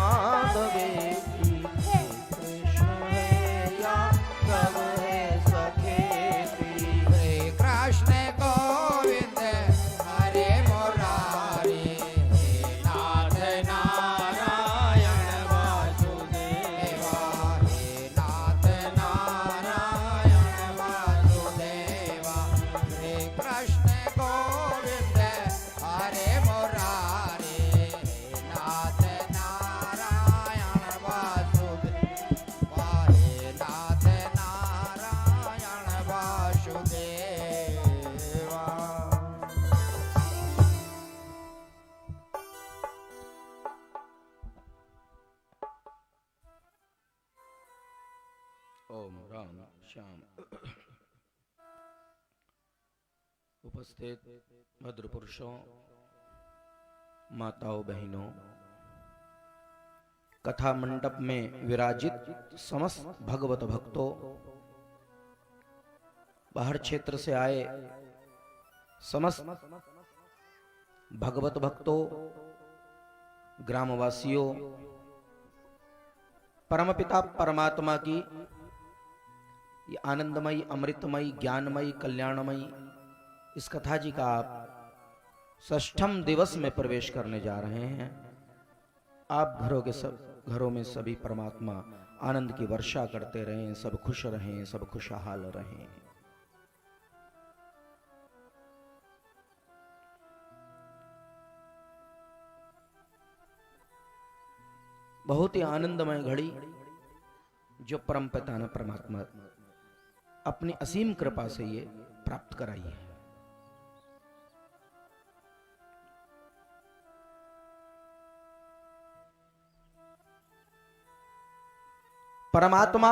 माधवे की, हे कृष्ण है यादव है सखेती। श्री कृष्ण गोविंद हरे मुरारी, हे नाथ नारायण वासुदेवा, हे नाथ नारायण वासुदेवा। श्री कृष्ण गोविंद हरे मुरारी, हे नाथ नारायण वासुदेवा, हे नाथ नारायण वासुदेवा। ओम राम श्याम। उपस्थित भद्र पुरुषों, माताओं, बहनों, कथा मंडप में विराजित समस्त भगवत भक्तों, बाहर क्षेत्र से आए समस्त भगवत भक्तों, ग्रामवासियों, परमपिता परमात्मा की ये आनंदमयी, अमृतमयी, ज्ञानमयी, कल्याणमयी इस कथा जी का आप षष्ठम दिवस में प्रवेश करने जा रहे हैं। आप घरों में सभी परमात्मा आनंद की वर्षा करते रहें, सब खुश रहें, सब खुशहाल रहें। बहुत ही आनंदमय घड़ी जो परमपिता ने परमात्मा अपनी असीम कृपा से ये प्राप्त कराई है। परमात्मा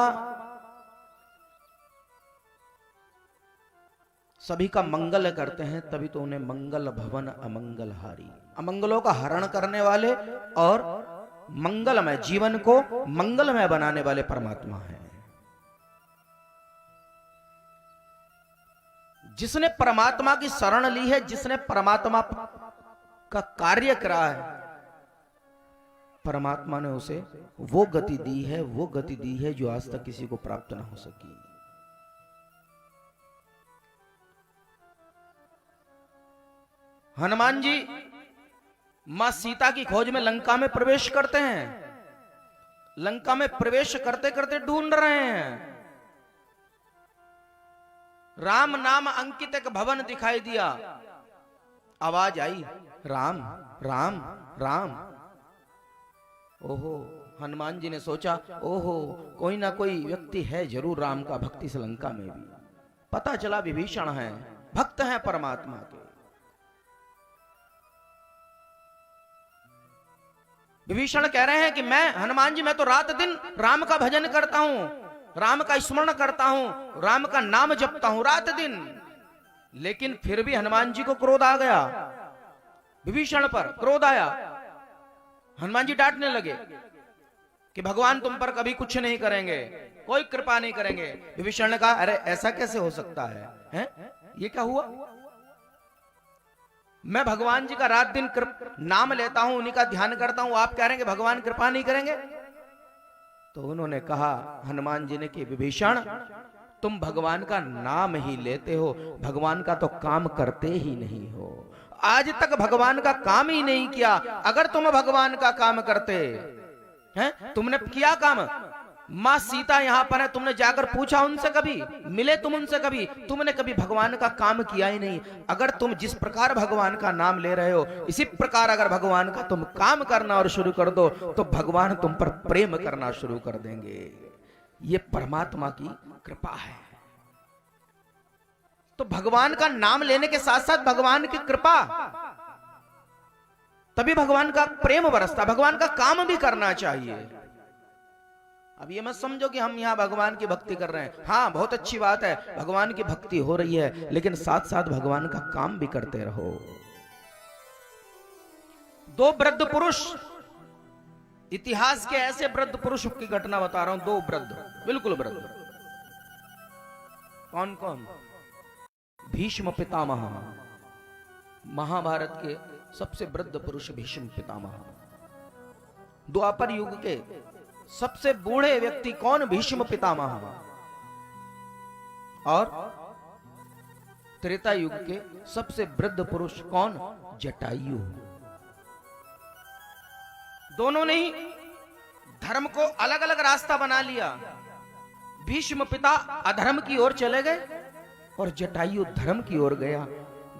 सभी का मंगल करते हैं, तभी तो उन्हें मंगल भवन अमंगलहारी, अमंगलों का हरण करने वाले और मंगलमय जीवन को मंगलमय बनाने वाले परमात्मा हैं। जिसने परमात्मा की शरण ली है, जिसने परमात्मा का कार्य करा है, परमात्मा ने उसे वो गति दी है, वो गति दी है जो आज तक किसी को प्राप्त ना हो सकी। हनुमान जी मां सीता की खोज में लंका में प्रवेश करते हैं। लंका में प्रवेश करते करते ढूंढ रहे हैं, राम नाम अंकित एक भवन दिखाई दिया। आवाज आई, राम राम राम। ओहो, हनुमान जी ने सोचा, ओहो, कोई ना कोई व्यक्ति है जरूर राम का भक्ति से लंका में भी। पता चला विभीषण है, भक्त है परमात्मा के। विभीषण कह रहे हैं कि मैं हनुमान जी, मैं तो रात दिन राम का भजन करता हूं, राम का स्मरण करता हूं, राम का नाम जपता हूं रात दिन। लेकिन फिर भी हनुमान जी को क्रोध आ गया, विभीषण पर क्रोध आया। हनुमान जी डांटने लगे कि भगवान तुम पर कभी कुछ नहीं करेंगे, कोई कृपा नहीं करेंगे। विभीषण ने कहा, अरे ऐसा कैसे हो सकता है? ये क्या हुआ? मैं भगवान जी का रात दिन नाम लेता हूं, उन्हीं का ध्यान करता हूं, आप कह रहे हैं कि भगवान कृपा नहीं करेंगे? तो उन्होंने कहा हनुमान जी ने कि विभीषण, तुम भगवान का नाम ही लेते हो, भगवान का तो काम करते ही नहीं हो। आज तक भगवान का काम ही नहीं किया। अगर तुम भगवान का काम करते हैं, तुमने किया काम। मां सीता यहां पर है, तुमने जाकर पूछा उनसे, कभी मिले तुम उनसे? कभी तुमने कभी भगवान का काम किया ही नहीं। अगर तुम जिस प्रकार भगवान का नाम ले रहे हो, इसी प्रकार अगर भगवान का तुम काम करना और शुरू कर दो, तो भगवान तुम पर प्रेम करना शुरू कर देंगे। ये परमात्मा की कृपा है। तो भगवान का नाम लेने के साथ साथ भगवान की कृपा, तभी भगवान का प्रेम बरसता। भगवान का काम भी करना चाहिए। अब ये मत समझो कि हम यहां भगवान की भक्ति कर रहे हैं। हाँ, बहुत अच्छी बात है, भगवान की भक्ति हो रही है, लेकिन साथ साथ भगवान का काम भी करते रहो। दो वृद्ध पुरुष, इतिहास के ऐसे वृद्ध पुरुष की घटना बता रहा हूं। दो वृद्ध, बिल्कुल वृद्ध। कौन कौन? भीष्म पितामह, महाभारत के सबसे वृद्ध पुरुष भीष्म पितामह। द्वापर युग के सबसे बूढ़े व्यक्ति कौन? भीष्म पितामह। और त्रेता युग के सबसे वृद्ध पुरुष कौन? जटायु। दोनों ने ही धर्म को अलग अलग रास्ता बना लिया। भीष्म पिता अधर्म की ओर चले गए और जटायु धर्म की ओर गया।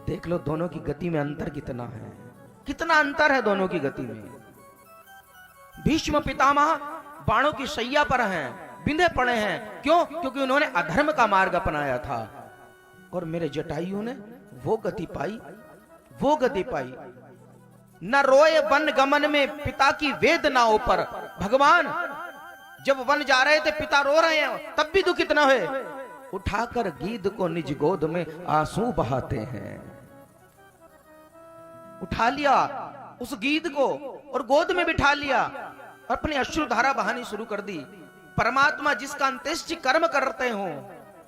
देख लो दोनों की गति में अंतर कितना है, कितना अंतर है दोनों की गति में। भीष्म पितामह बाणों की शैया पर हैं, बिंधे पड़े हैं। क्यों? क्योंकि उन्होंने अधर्म का मार्ग अपनाया था। और मेरे जटायु ने वो गति पाई, वो गति पाई। न रोए वन गमन में पिता की वेदनाओं पर। भगवान जब वन जा रहे थे, पिता रो रहे हैं, तब भी दुखित न हुए। उठाकर गीध को निज गोद में आंसू बहाते हैं। उठा लिया उस गीध को और गोद में बिठा लिया, अपनी अश्रुधारा बहानी शुरू कर दी। परमात्मा जिसका अंत्येष्टि कर्म करते हो,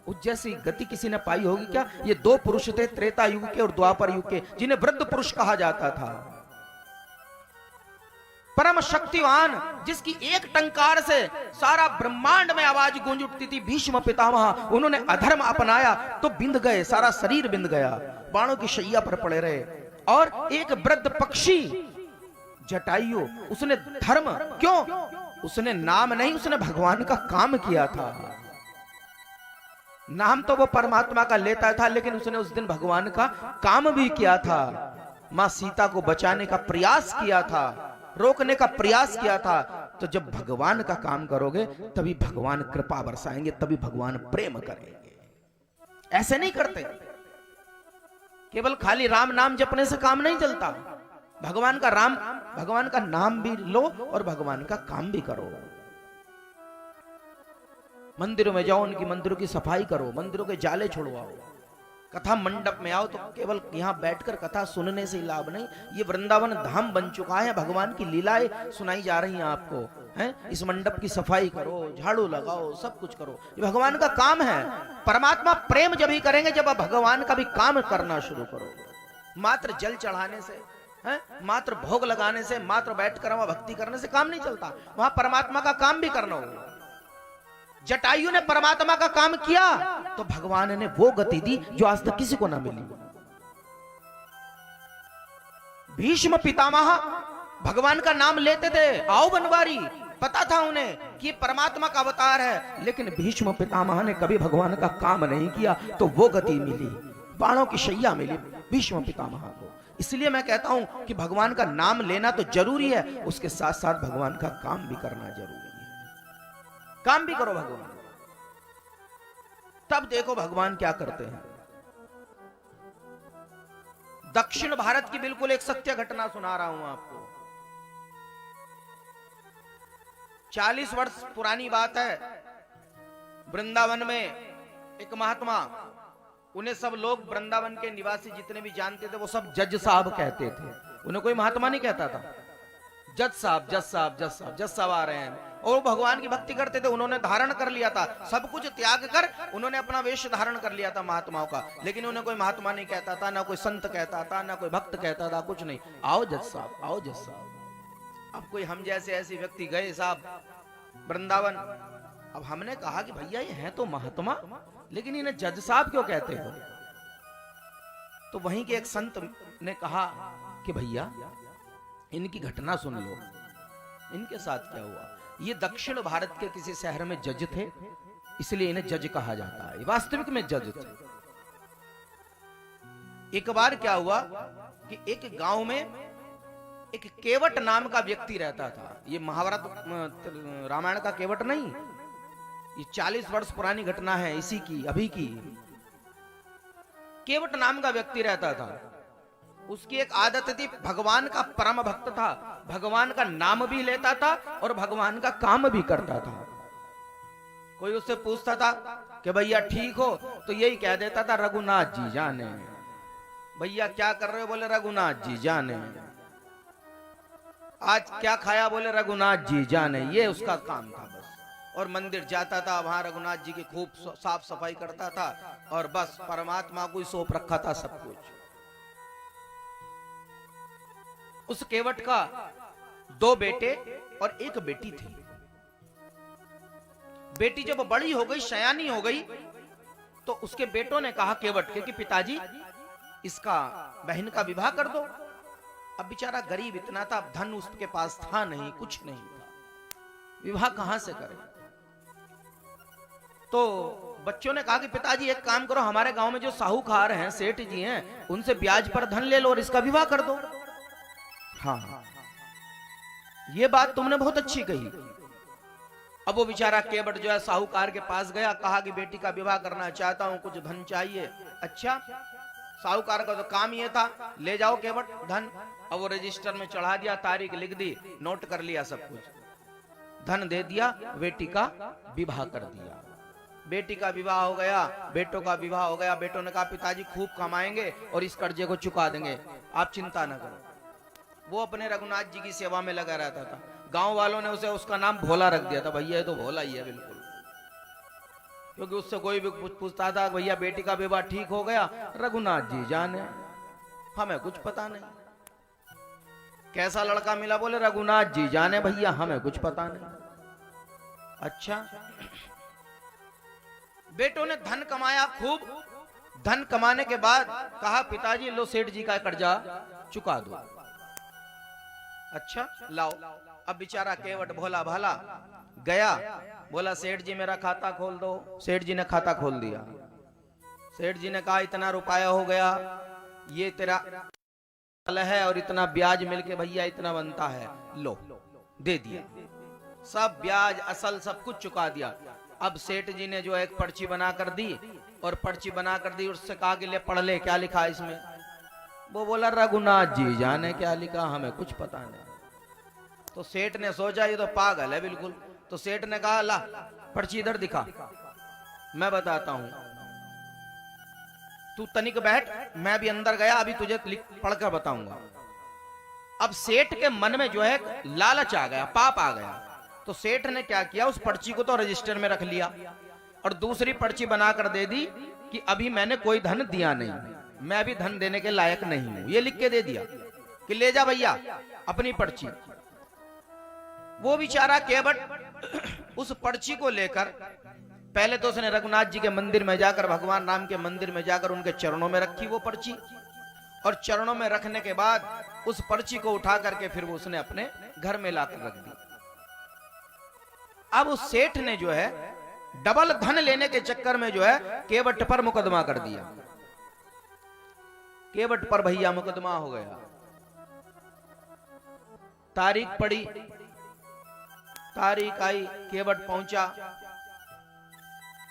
उस जैसी गति किसी ने पाई होगी क्या? ये दो पुरुष थे त्रेता युग के और द्वापर युग के, जिन्हें वृद्ध पुरुष कहा जाता था। परम शक्तिवान, जिसकी एक टंकार से सारा ब्रह्मांड में आवाज गूंज उठती थी, भीष्म पितामह। उन्होंने अधर्म अपनाया तो बिंद गए, सारा शरीर बिंद गया, बाणों की शैया पर पड़े रहे। और एक वृद्ध पक्षी जटायु, उसने धर्म, क्यों? उसने नाम नहीं, उसने भगवान का काम किया था। नाम तो वो परमात्मा का लेता था, लेकिन उसने उस दिन भगवान का काम भी किया था। मां सीता को बचाने का प्रयास किया था, रोकने का प्रयास किया था। तो जब भगवान का काम करोगे तभी भगवान कृपा बरसाएंगे, तभी भगवान प्रेम करेंगे। ऐसे नहीं करते, केवल खाली राम नाम जपने से काम नहीं चलता। भगवान का नाम भी लो और भगवान का काम भी करो। मंदिरों में जाओ, उनकी मंदिरों की सफाई करो, मंदिरों के जाले छुड़वाओ। कथा मंडप में आओ तो केवल यहां बैठकर कथा सुनने से लाभ नहीं। ये वृंदावन धाम बन चुका है, भगवान की लीलाएं सुनाई जा रही हैं आपको, हैं? इस मंडप की सफाई करो, झाड़ू लगाओ, सब कुछ करो, ये भगवान का काम है। परमात्मा प्रेम जब ही करेंगे जब आप भगवान का भी काम करना शुरू करोगे। मात्र जल चढ़ाने से, हैं? मात्र भोग लगाने से, मात्र बैठकर वहां भक्ति करने से काम नहीं चलता। वहां परमात्मा का काम भी करना होगा। जटायु ने परमात्मा का काम किया तो भगवान ने वो गति दी जो आज तक किसी को ना मिली। भीष्म पितामह भगवान का नाम लेते थे, आओ बनवारी, पता था उन्हें कि परमात्मा का अवतार है, लेकिन भीष्म पितामह ने कभी भगवान का काम नहीं किया तो वो गति मिली, बाणों की शैया मिली भीष्म पितामह को। इसलिए मैं कहता हूं कि भगवान का नाम लेना तो जरूरी है, उसके साथ साथ भगवान का काम भी करना जरूरी है। काम भी करो भगवान, तब देखो भगवान क्या करते हैं। दक्षिण भारत की बिल्कुल एक सत्य घटना सुना रहा हूं आपको। 40 वर्ष पुरानी बात है। वृंदावन में एक महात्मा, उन्हें सब लोग वृंदावन के निवासी जितने भी जानते थे वो सब जज साहब कहते थे। उन्हें कोई महात्मा नहीं कहता था। जज साहब, जज साहब, जज साहब, जज साहब आ रहे हैं। और भगवान की भक्ति करते थे। उन्होंने धारण कर लिया था, सब कुछ त्याग कर उन्होंने अपना वेश धारण कर लिया था महात्माओं का। लेकिन उन्हें कोई महात्मा नहीं कहता था, ना कोई संत कहता था, ना कोई भक्त कहता था, कुछ नहीं। आओ जज साहब, आओ जज साहब। अब कोई हम जैसे ऐसे व्यक्ति गए साहब वृंदावन। अब हमने कहा कि भैया ये हैं तो महात्मा, लेकिन इन्हें जज साहब क्यों कहते हो? तो वहीं के एक संत ने कहा कि भैया इनकी घटना सुन लो, इनके साथ क्या हुआ। ये दक्षिण भारत के किसी शहर में जज थे, इसलिए इन्हें जज कहा जाता है। वास्तविक में जज थे। एक बार क्या हुआ कि एक गांव में एक केवट नाम का व्यक्ति रहता था। ये महाभारत रामायण का केवट नहीं, ये 40 वर्ष पुरानी घटना है इसी की, अभी की। केवट नाम का व्यक्ति रहता था। उसकी एक आदत थी, भगवान का परम भक्त था, भगवान का नाम भी लेता था और भगवान का काम भी करता था। कोई उससे पूछता था कि भैया ठीक हो, तो यही कह देता था रघुनाथ जी जाने। भैया क्या कर रहे हो? बोले रघुनाथ जी जाने। आज क्या खाया? बोले रघुनाथ जी जाने। ये उसका काम था बस। और मंदिर जाता था, वहां रघुनाथ जी की खूब साफ सफाई करता था और बस परमात्मा को ही सौंप रखा था सब कुछ। उस केवट का 2 बेटे और एक बेटी थी। बेटी जब बड़ी हो गई, शयानी हो गई, तो उसके बेटों ने कहा केवट के कि पिताजी इसका बहन का विवाह कर दो। अब बेचारा गरीब इतना था, अब धन उसके पास था नहीं, कुछ नहीं था, विवाह कहां से करे। तो बच्चों ने कहा कि पिताजी एक काम करो, हमारे गांव में जो साहूकार हैं, सेठ जी हैं, उनसे ब्याज पर धन ले लो और इसका विवाह कर दो। हाँ, ये बात तुमने बहुत अच्छी कही। अब वो बेचारा केवट जो है साहूकार के पास गया, कहा कि बेटी का विवाह करना चाहता हूं, कुछ धन चाहिए। अच्छा, साहूकार का तो काम ये था, ले जाओ केवट धन। अब वो रजिस्टर में चढ़ा दिया, तारीख लिख दी, नोट कर लिया, सब कुछ धन दे दिया, बेटी का विवाह कर दिया। बेटी का विवाह हो गया, बेटों का विवाह हो गया। बेटों ने कहा पिताजी खूब कमाएंगे और इस कर्जे को चुका देंगे, आप चिंता न करो। वो अपने रघुनाथ जी की सेवा में लगा रहता था। गांव वालों ने उसे उसका नाम भोला रख दिया था, भैया ये तो भोला ही है बिल्कुल, क्योंकि उससे कोई भी पूछता था भैया बेटी का विवाह ठीक हो गया, रघुनाथ जी जाने, हमें कुछ पता नहीं। कैसा लड़का मिला, बोले रघुनाथ जी जाने भैया, हमें कुछ पता नहीं। अच्छा, बेटों ने धन कमाया खूब। धन कमाने के बाद कहा पिताजी लो सेठ जी का कर्जा चुका दो। अच्छा लाओ। अब बेचारा केवट भोला भाला गया, बोला सेठ जी मेरा खाता खोल दो। सेठ जी ने खाता खोल दिया। सेठ जी ने कहा इतना रुपया हो गया, ये तेरा है और इतना ब्याज मिलके भैया इतना बनता है, लो दे दिया। सब ब्याज असल सब कुछ चुका दिया। अब सेठ जी ने जो एक पर्ची बना कर दी, और पर्ची बना कर दी, उससे कहा कि ले पढ़ ले क्या लिखा इसमें। वो बोला रघुनाथ जी जाने क्या लिखा, हमें कुछ पता नहीं। तो सेठ ने सोचा ये तो पागल है बिल्कुल। तो सेठ ने कहा ला पर्ची इधर दिखा, मैं बताता हूं, तू तनिक बैठ, मैं भी अंदर गया, अभी तुझे पढ़कर बताऊंगा। अब सेठ के मन में जो है लालच आ गया, पाप आ गया। तो सेठ ने क्या किया, उस पर्ची को तो रजिस्टर में रख लिया और दूसरी पर्ची बनाकर दे दी कि अभी मैंने कोई धन दिया नहीं, मैं अभी धन देने के लायक नहीं हूं, ये लिख के दे दिया कि ले जा भैया अपनी पर्ची। वो बेचारा केवट उस पर्ची को लेकर पहले तो उसने रघुनाथ जी के मंदिर में जाकर, भगवान राम के मंदिर में जाकर उनके चरणों में रखी वो पर्ची, और चरणों में रखने के बाद उस पर्ची को उठा करके फिर वो उसने अपने घर में लाकर रख दी। अब उस सेठ ने जो है डबल धन लेने के चक्कर में जो है केवट पर मुकदमा कर दिया। केवट पर भैया मुकदमा हो गया। तारीख पड़ी, तारीख आई, केवट पहुंचा।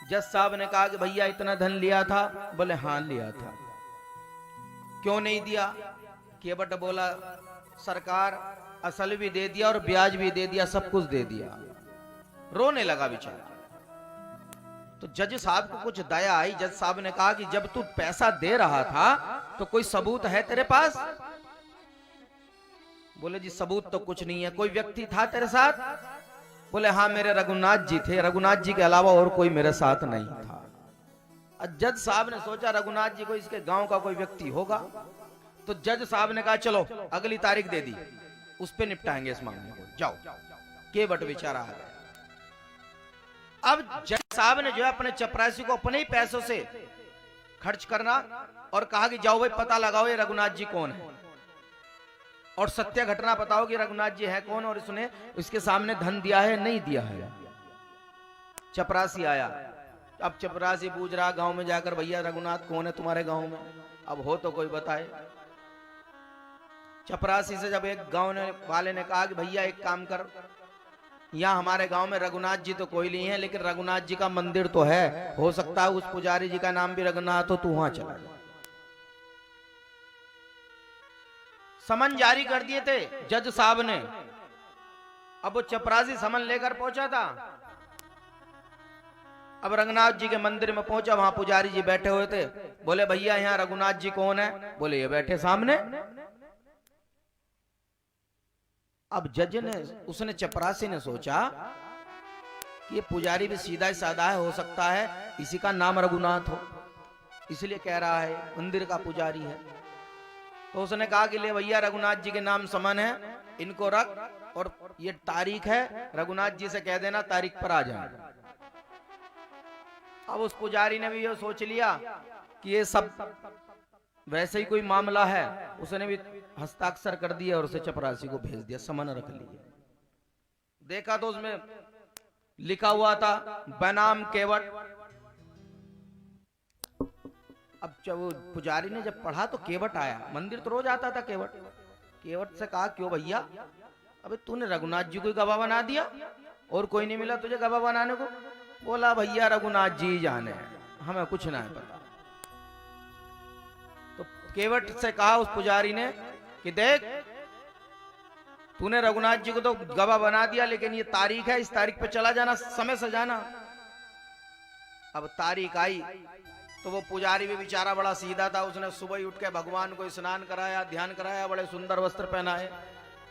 जज साहब ने कहा कि भैया इतना धन लिया था। बोले हां लिया था। क्यों नहीं दिया? केवट बोला सरकार असल भी दे दिया और ब्याज भी दे दिया, सब कुछ दे दिया। रोने लगा बेचारा। तो जज साहब को कुछ दया आई। जज साहब ने कहा कि जब तू पैसा दे रहा था तो कोई सबूत है तेरे पास? बोले जी सबूत तो कुछ नहीं है। कोई व्यक्ति था तेरे साथ? बोले हाँ मेरे रघुनाथ जी थे, रघुनाथ जी के अलावा और कोई मेरे साथ नहीं था। जज साहब ने सोचा रघुनाथ जी को इसके गांव का कोई व्यक्ति होगा। तो जज साहब ने कहा चलो अगली तारीख दे दी, उस पे निपटाएंगे इस मामले को, जाओ। केवट बेचारा आ गया। अब जज साहब ने जो है अपने चपरासी को अपने ही पैसों से खर्च करना और कहा कि जाओ भाई पता लगाओ ये रघुनाथ जी कौन है और सत्य घटना बताओ कि रघुनाथ जी है कौन और इसने इसके सामने धन दिया है नहीं दिया है। चपरासी आया। अब चपरासी पूछ रहा गांव में जाकर भैया रघुनाथ कौन है तुम्हारे गांव में, अब हो तो कोई बताए। चपरासी से जब एक गांव वाले ने कहा कि भैया एक काम कर, यहाँ हमारे गांव में रघुनाथ जी तो कोई नहीं है लेकिन रघुनाथ जी का मंदिर तो है, हो सकता है उस पुजारी जी का नाम भी रघुनाथ हो, तू वहां चला जा। समन जारी कर दिए थे जज साहब ने। अब वो चपरासी समन लेकर पहुंचा था। अब रघुनाथ जी के मंदिर में पहुंचा, वहां पुजारी जी बैठे हुए थे। बोले भैया यहाँ रघुनाथ जी कौन है? बोले ये बैठे सामने। अब जज ने उसने चपरासी ने सोचा कि ये पुजारी भी सीधा ही साधा है, हो सकता है इसी का नाम रघुनाथ हो, इसलिए कह रहा है मंदिर का पुजारी है। तो उसने कहा कि ले भैया रघुनाथ जी के नाम समन है, इनको रख और ये तारीख है, रघुनाथ जी से कह देना तारीख पर आ जाए। अब उस पुजारी ने भी ये सोच लिया कि ये सब वैसे ही कोई मामला है, उसने भी हस्ताक्षर कर दिया और उसे चपरासी को भेज दिया, समन रख लिए। देखा तो उसमें लिखा हुआ था बनाम केवट। अब जब वो पुजारी ने जब पढ़ा तो केवट आया, मंदिर तो रोज आता था केवट। केवट से कहा क्यों भैया, अबे तूने रघुनाथ जी को गवाह बना दिया और कोई नहीं मिला तुझे गवाह बनाने को? बोला भैया रघुनाथ जी जाने, हमें कुछ ना है पता। तो केवट से कहा उस पुजारी ने कि देख तूने रघुनाथ जी को तो गवाह बना दिया, लेकिन ये तारीख है, इस तारीख पे चला जाना, समय से जाना। अब तारीख आई तो वो पुजारी भी बेचारा बड़ा सीधा था, उसने सुबह ही उठ के भगवान को स्नान कराया, ध्यान कराया, बड़े सुंदर वस्त्र पहनाए।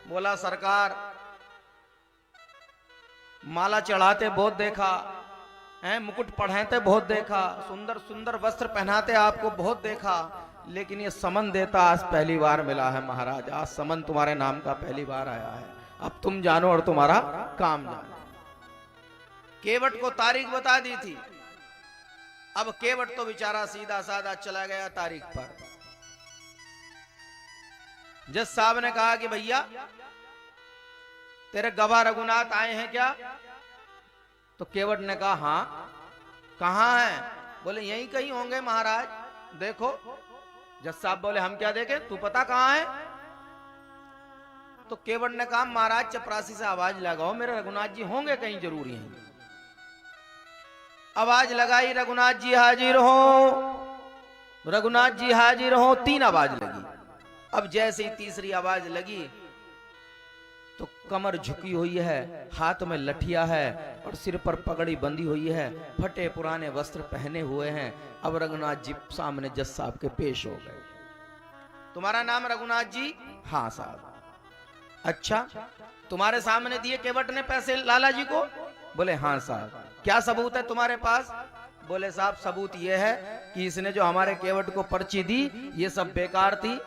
बोला सरकार माला चढ़ाते बहुत देखा है, मुकुट पहनाते बहुत देखा, सुंदर सुंदर वस्त्र पहनाते आपको बहुत देखा, लेकिन ये समन देता आज पहली बार मिला है महाराज। आज समन तुम्हारे नाम का पहली बार आया है, अब तुम जानो और तुम्हारा काम जानो। केवट को तारीख बता दी थी। अब केवट तो बेचारा सीधा साधा चला गया तारीख पर। जज साहब ने कहा कि भैया तेरे गवाह रघुनाथ आए हैं क्या? तो केवट ने कहा हाँ। कहां है? बोले यहीं कहीं होंगे महाराज, देखो। जज साहब बोले हम क्या देखें, तू पता कहां है? तो केवट ने कहा महाराज चपरासी से आवाज लगाओ, मेरे रघुनाथ जी होंगे कहीं जरूर यहीं। आवाज लगाई, रघुनाथ जी हाजिर हो, रघुनाथ जी हाजिर हो। 3 आवाज लगी। अब जैसे ही तीसरी आवाज लगी तो कमर झुकी हुई है, हाथ में लठिया है और सिर पर पगड़ी बंधी हुई है, फटे पुराने वस्त्र पहने हुए हैं। अब रघुनाथ जी सामने जज साहब के पेश हो गए। तुम्हारा नाम रघुनाथ जी? हाँ साहब। अच्छा, तुम्हारे सामने दिए केवट ने पैसे लाला जी को? बोले हाँ साहब। क्या सबूत है तुम्हारे पास? बोले साहब सबूत यह है कि इसने जो हमारे केवट को पर्ची दी ये सब बेकार थी,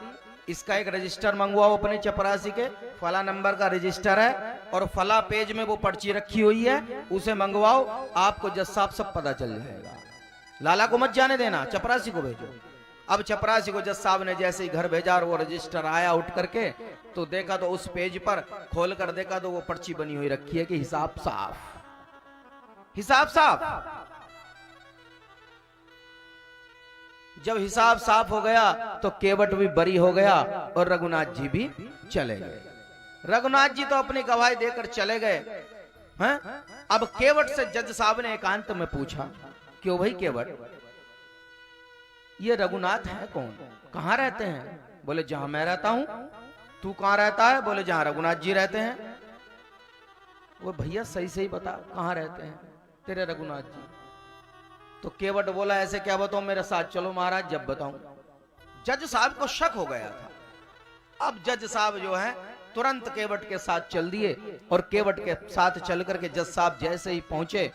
इसका एक रजिस्टर मंगवाओ अपने चपरासी के, फला नंबर का रजिस्टर है और फला पेज में वो पर्ची रखी हुई है, उसे मंगवाओ, आपको जज साहब सब पता चल जाएगा। लाला को मत जाने देना, चपरासी को भेजो। अब चपरासी को जज साहब ने जैसे ही घर भेजा और वो रजिस्टर आया उठ करके, तो देखा तो उस पेज पर खोल कर देखा तो वो पर्ची बनी हुई रखी है कि हिसाब साफ, हिसाब साफ। जब हिसाब साफ हो गया तो केवट भी बरी हो गया और रघुनाथ जी भी चले गए। रघुनाथ जी तो अपनी गवाही देकर चले गए हैं। अब केवट से जज साहब ने एकांत में पूछा, क्यों भाई केवट, ये रघुनाथ है कौन, कहां रहते हैं? बोले जहां मैं रहता हूं। तू कहां रहता है? बोले जहां रघुनाथ जी रहते हैं। वो भैया सही सही बता कहां रहते हैं तेरे रघुनाथ जी? तो केवट बोला ऐसे क्या बताऊं, मेरे साथ चलो महाराज जब बताऊं। जज साहब को शक हो गया था। अब जज साहब जो है तुरंत केवट के साथ चल दिए और केवट के साथ चल करके जज साहब जैसे ही पहुंचे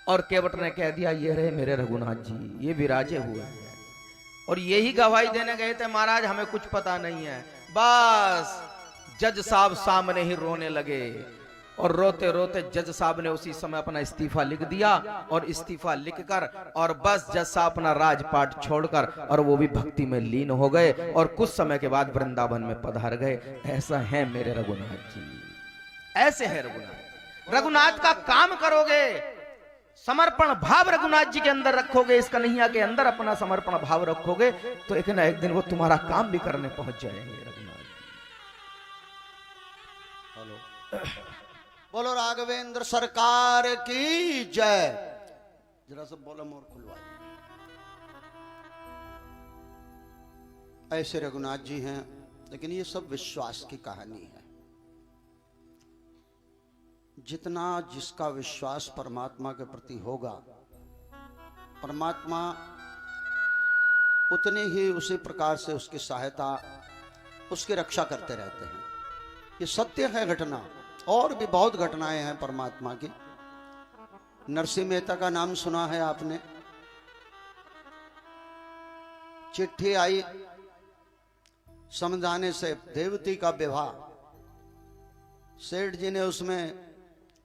और केवट ने कह दिया ये रहे मेरे रघुनाथ जी, ये विराजे हुए हैं और यही गवाही देने गए थे महाराज, हमें कुछ पता नहीं है। बस जज साहब सामने ही रोने लगे और रोते रोते जज साहब ने उसी समय अपना इस्तीफा लिख दिया और इस्तीफा लिखकर और बस जज साहब अपना राजपाट छोड़कर और वो भी भक्ति में लीन हो गए और कुछ समय के बाद वृंदावन में पधार गए। ऐसा है मेरे रघुनाथ जी, ऐसे है रघुनाथ। रघुनाथ का काम करोगे, समर्पण भाव रघुनाथ जी के अंदर रखोगे, इस कन्हैया के अंदर अपना समर्पण भाव रखोगे तो एक ना एक दिन वो तुम्हारा काम भी करने पहुंच जाएंगे रघुनाथ जी। हेलो, बोलो राघवेंद्र सरकार की जय। जरा सब बोलो मोर खुलवाइए। ऐसे रघुनाथ जी हैं, लेकिन ये सब विश्वास की कहानी है। जितना जिसका विश्वास परमात्मा के प्रति होगा, परमात्मा उतने ही उसी प्रकार से उसकी सहायता, उसकी रक्षा करते रहते हैं। ये सत्य है घटना। और भी बहुत घटनाएं हैं परमात्मा की। नरसिंह मेहता का नाम सुना है आपने? चिट्ठी आई समझाने से देवती का विवाह, सेठ जी ने उसमें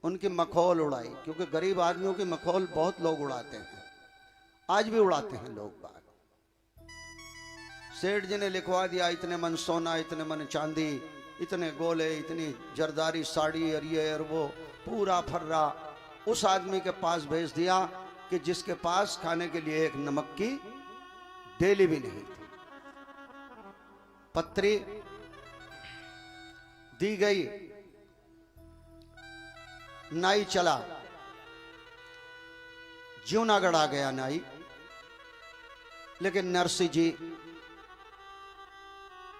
उनकी मखौल उड़ाई, क्योंकि गरीब आदमियों की मखौल बहुत लोग उड़ाते हैं, आज भी उड़ाते हैं लोग बात। सेठ जी ने लिखवा दिया इतने मन सोना, इतने मन चांदी, इतने गोले, इतनी जरदारी साड़ी और ये और वो, पूरा फर्रा उस आदमी के पास भेज दिया कि जिसके पास खाने के लिए एक नमक की डेली भी नहीं थी। पत्री दी गई, नाई चला, जूनागढ़ आ गया नाई, लेकिन नरसिंह जी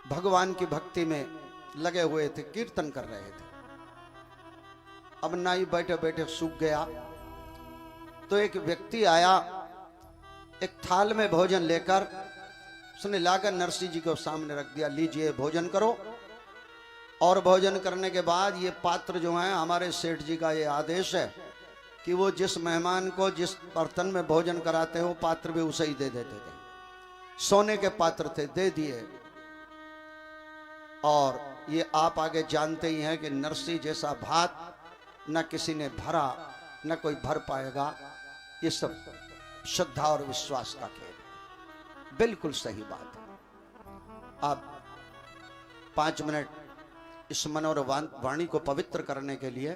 भगवान की भक्ति में लगे हुए थे, कीर्तन कर रहे थे। अब नाई बैठे बैठे सूख गया, तो एक व्यक्ति आया, एक थाल में भोजन लेकर, उसने लाकर नरसिंह जी को सामने रख दिया, लीजिए भोजन करो। और भोजन करने के बाद ये पात्र जो है, हमारे सेठ जी का ये आदेश है कि वो जिस मेहमान को जिस बर्तन में भोजन कराते हो पात्र भी उसे ही दे देते थे। सोने के पात्र थे, दे दिए। और ये आप आगे जानते ही हैं कि नरसिंह जैसा भात न किसी ने भरा, न कोई भर पाएगा। ये सब श्रद्धा और विश्वास का खेल, बिल्कुल सही बात है। आप 5 मिनट इस मनोर वाणी को पवित्र करने के लिए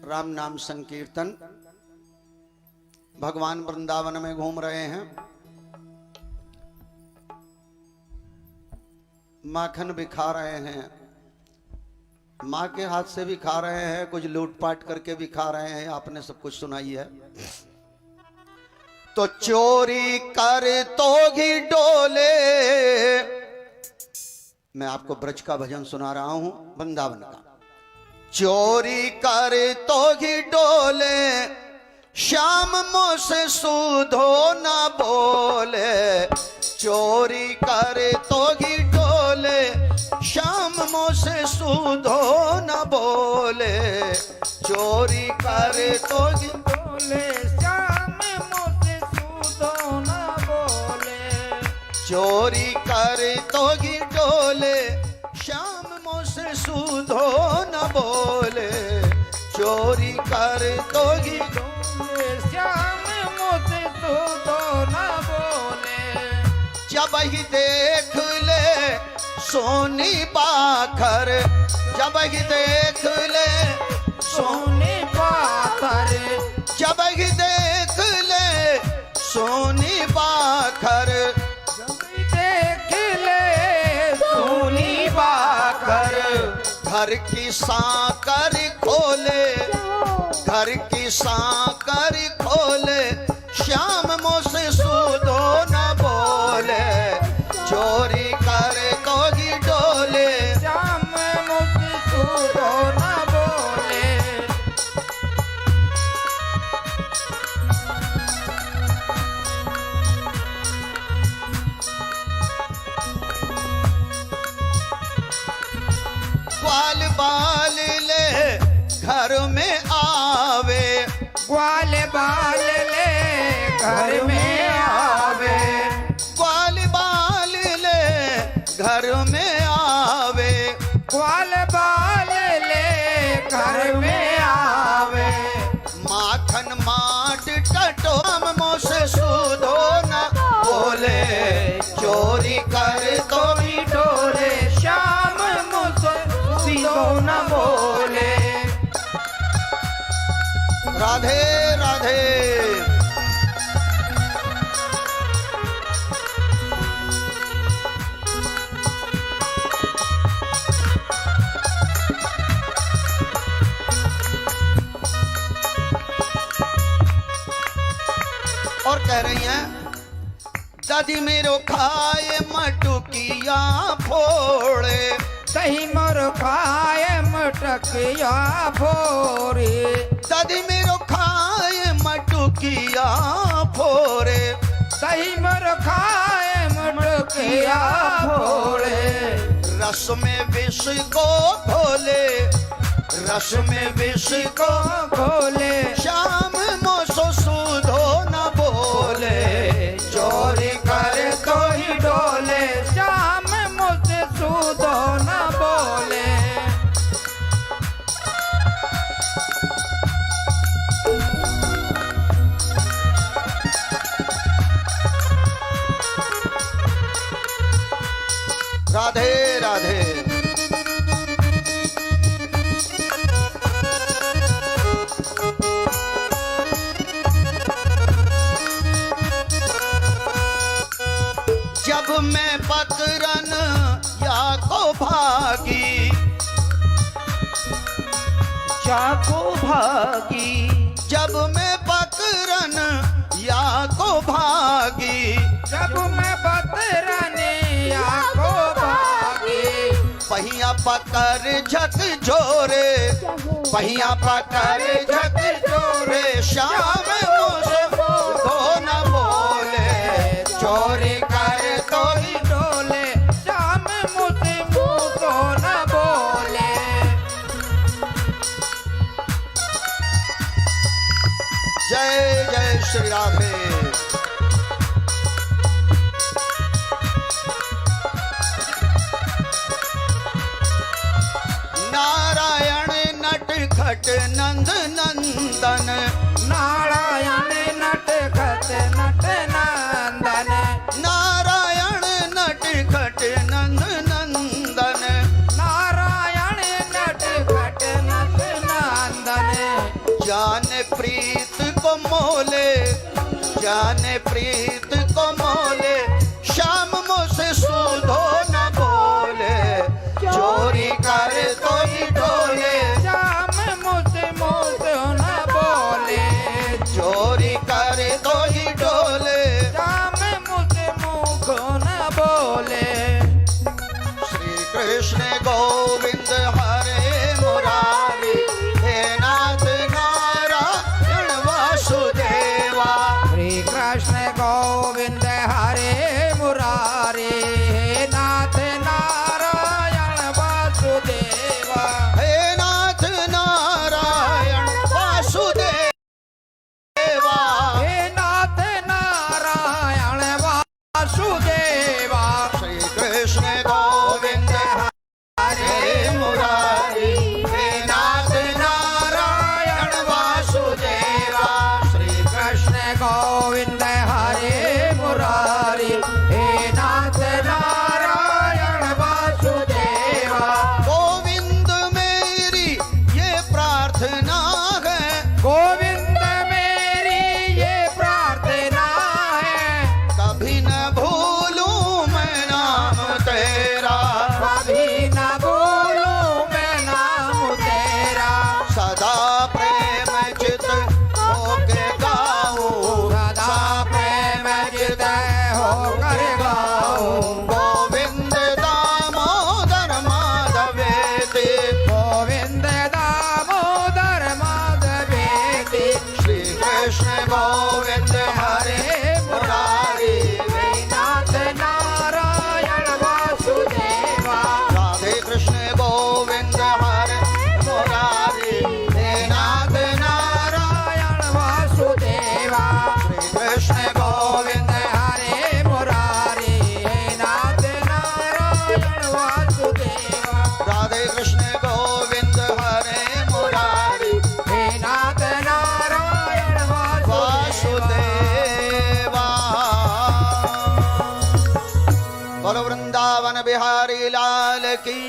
राम नाम संकीर्तन, भगवान वृंदावन में घूम रहे हैं, माखन भी खा रहे हैं, माँ के हाथ से भी खा रहे हैं, कुछ लूटपाट करके भी खा रहे हैं, आपने सब कुछ सुनाई है। तो चोरी कर तो घी डोले, मैं आपको ब्रज का भजन सुना रहा हूं वृंदावन का। चोरी कर तो घी डोले, श्याम मुँह से सूधो ना बोले। चोरी कर तो घी डोले, श्याम मुँह से सूधो न बोले। चोरी कर तो घी बोले श्याम मुझसे सूदो न बोले। चोरी कर तो घी डोले, श्याम मुँह से सूधो न बोले। चोरी कर तो घी बोले श्याम मुझसे सूदो न बोले। जब ही देख ले सोनी पाखर, जब ही देख ले सोनी पाथर, जब ही देख ले सोनी पाखर। देख ले सोनी पाखर। घर की साकर खोले, घर की साकर खोले, श्याम मुँह से सूदो न बोले। चोरी कर तो घी डोले, श्याम मुझसे सूदो न बोले। ग्वाल बाल ले घर में आवे, ग्वाल बाल ले घर में आवे। ग्वाल बाल ले घर में आवे। ग्वाल बाल ले घर में आवे। माखन माट टटोम मुँह से सूधो न बोले। चोरी कर तो घी डोले श्याम मुझसे सूदो न बोले। राधे राधे। और कह रही हैं, दादी मेरो खाए मटुकिया फोड़े। दही मोर खाए मटकिया फोरे। दादी मेरो खाए मटुकिया फोड़े। दही मोर खाए मटकिया फोरे। रस में विष को घोले, रस में विष को खोले श्याम मोसो सूधो न बोले। चोरी कर तो ही डोले श्याम मुझसे सूदो न बोले। या को भागी, जब मैं बकरन या को भागी, जब मैं बतरने या को भागी, पहिया पकड़ झक झोरे, पहिया पकड़ झक झोरे, श्याम मुझे तो न बोले, चोरी कर तो ही डोले, श्याम मुझे मुँह तो न बोले। जय जय श्री राधे। नारायण नटखट नंद नंदन, नारायण नटखट नट नंदन, नारायण नटखट नंद नंदन, नारायण नटखट नट नंदन, जाने प्रीत को मोले, जाने प्रीत को मोले, श्याम मुझसे सुधो न बोले, चोरी कर तो ही ढोले, श्याम मुझे मुँह तो न बोले, चोरी कर तो ही ढोले। श्याम मुझे मुँह को न बोले। श्री कृष्ण गोविंद हरे मुरारी, हे नाथ नारायण वासुदेवा, श्री कृष्ण गोविंद हरे मुरारी, हे नाथ नारायण वासुदेवा, हे नाथ नारायण वासुदेवा, हे नाथ नारायण वासुदेवा, श्री कृष्ण गोविंद हरे मुरारी, हे नाथ नारायण वासुदेवा, श्री कृष्ण गोविंद हरे मुरारी, हे नाथ नारायण वासुदेवा, गोविंद मेरी ये प्रार्थना है, गोविंद मेरी ये प्रार्थना है, कभी न भूलूं मैं नाम तेरा, कभी न भूलूं मैं नाम तेरा, सदा प्रेम चित होके गाऊं, सदा प्रेम चित होकर गाऊं, गोविंद दामोदर माधवेति, गोविंद दामोदर माधवेति, श्री कृष्ण गोविंद हरे मुरारी, हे नाथ नारायण वासुदेवा, राधे कृष्ण गोविंद हरे मुरारी, हे नाथ नारायण वासुदेवा, श्री कृष्ण गोविंद हरे मुरारी, हे नाथ नारायण वासुदेवा, राधे कृष्ण गोविंद हरे मुरारी, हे नाथ नारायण वासुदेवा। वासुदेवा। बोलो वृंदावन बिहारी लाल की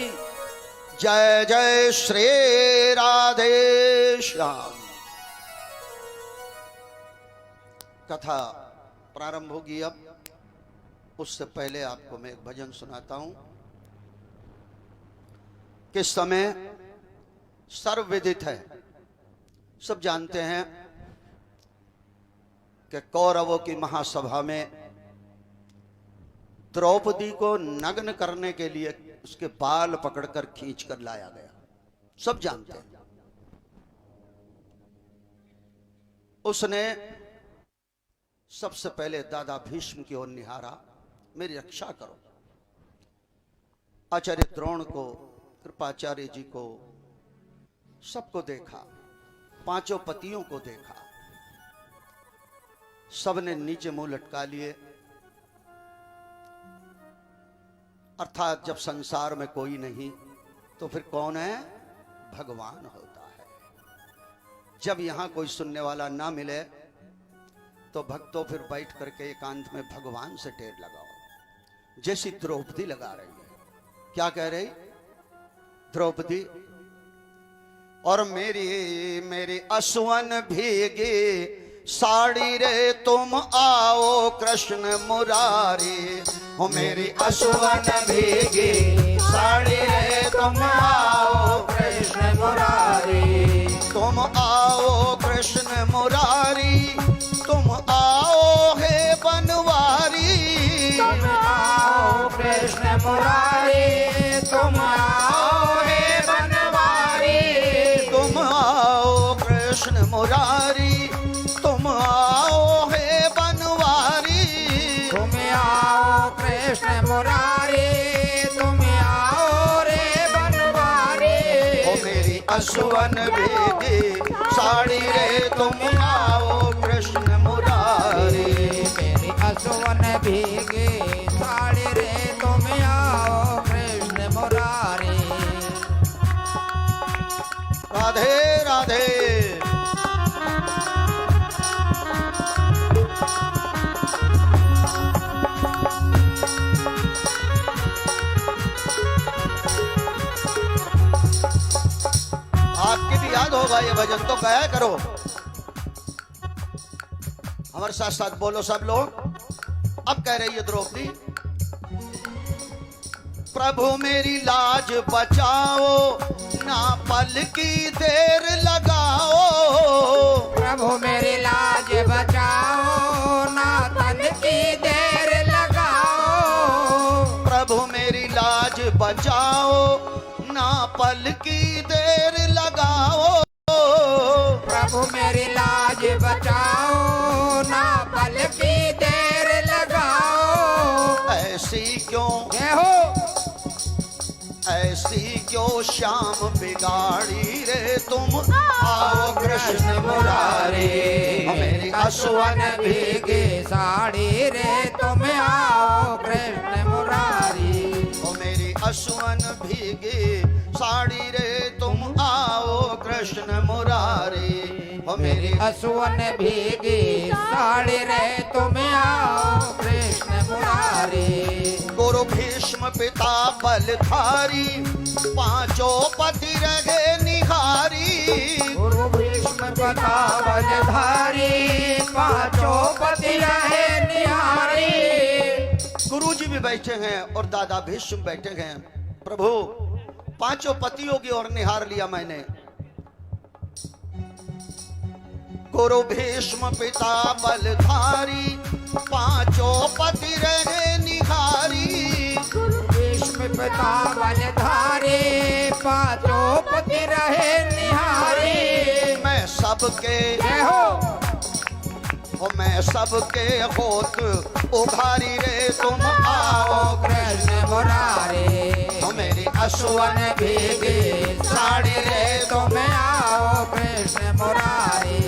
जय जय श्री राधे श्याम। कथा प्रारंभ होगी अब, उससे पहले आपको मैं एक भजन सुनाता हूं। किस समय सर्वविदित है, सब जानते हैं कि कौरवों की महासभा में द्रौपदी को नग्न करने के लिए उसके बाल पकड़कर खींचकर लाया गया, सब जानते हैं। उसने सबसे पहले दादा भीष्म की ओर निहारा, मेरी रक्षा करो। आचार्य द्रोण को, कृपाचार्य जी को, सबको देखा, पांचों पतियों को देखा, सबने नीचे मुंह लटका लिए। अर्थात जब संसार में कोई नहीं तो फिर कौन है? भगवान होता है। जब यहां कोई सुनने वाला ना मिले तो भक्तों फिर बैठ करके एकांत में भगवान से टेर लगाओ, जैसी द्रौपदी लगा रही है। क्या कह रही द्रौपदी? और मेरी असुवन भीगी साड़ी रे तुम आओ कृष्ण मुरारी, हो मेरी असुवन भीगी साड़ी रे तुम आओ कृष्ण मुरारी, तुम आओ कृष्ण मुरारी, तुम आओ हे बनवारी। तुम आओ कृष्ण मुरारी, तुम आओ हे बनवारी। तुम आओ कृष्ण मुरारी, तुम आओ हे बनवारी। तुम आओ कृष्ण मुरारी, तुम आओ रे बनवारी। ओ मेरी असुवन भेगी साड़ी रे, तुम आओ कृष्ण मुरारी। मेरी असुवन भीगे साड़ी रे, तुम आओ कृष्ण मुरारी। राधे राधे। आपके भी याद होगा ये भजन, तो गाया करो। हमारे साथ साथ बोलो सब लोग। अब कह रही है द्रौपदी, प्रभु मेरी लाज बचाओ, ना पल की देर लगाओ। प्रभु मेरी लाज बचाओ, ना तन की देर लगाओ। प्रभु मेरी लाज बचाओ, ना पल की देर लगाओ। प्रभु मेरी लाज बचाओ, ना पल की देर लगाओ। ऐसी क्यों, जय हो। ऐसी क्यों श्याम बिगाड़ी रे, तुम आओ कृष्ण मुरारी। मेरी असुवन भीगे साड़ी रे, तुम आओ कृष्ण मुरारी। ओ मेरी असुवन भीगी साड़ी रे, तुम आओ कृष्ण मुरारी। ओ मेरी असुवन भीगे साड़ी रे, तुम आओ कृष्ण मुरारी। गुरु भीष्म पिता बलधारी, पांचों पति रहे निहारी। गुरु भीष्म पिता बलधारी, पांचों पति रहे निहारी। गुरु जी भी बैठे हैं और दादा भीष्म बैठे हैं। प्रभु पांचों पतियों की ओर निहार लिया मैंने। गुरु भीष्म पिता बलधारी, पांचों पति रहे निहारी। भीष्म पिता बलधारी, पांचों पति रहे निहारी। मैं सबके, जय हो। ओ मैं सबके होत उघारी रे, तुम आओ कृष्ण मुरारी। ओ मेरी असुवन भीगे साड़ी रे, तुम आओ कृष्ण मुरारी।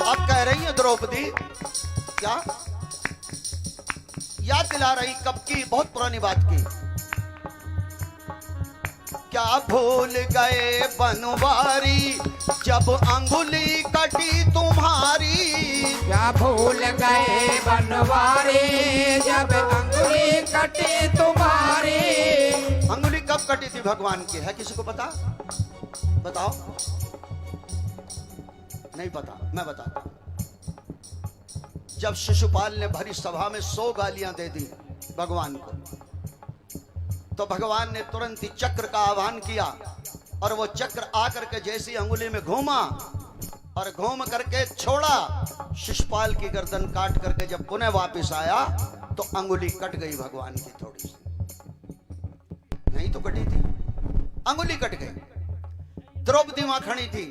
अब कह रही है द्रौपदी, क्या याद दिला रही कब की, बहुत पुरानी बात की। क्या भूल गए बनवारी, जब अंगुली कटी तुम्हारी। क्या भूल गए बनवारी, जब अंगुली कटी तुम्हारी। अंगुली कब कटी थी भगवान की, है किसी को पता? बताओ। नहीं पता, मैं बताता हूं। जब शिशुपाल ने भरी सभा में 100 गालियां दे दी भगवान को, तो भगवान ने तुरंत ही चक्र का आह्वान किया, और वो चक्र आकर के जैसी अंगुली में घूमा और घूम करके छोड़ा, शिशुपाल की गर्दन काट करके जब पुनः वापस आया तो अंगुली कट गई भगवान की थोड़ी सी, नहीं तो कटी थी, अंगुली कट गई। द्रौपदी वहां खड़ी थी,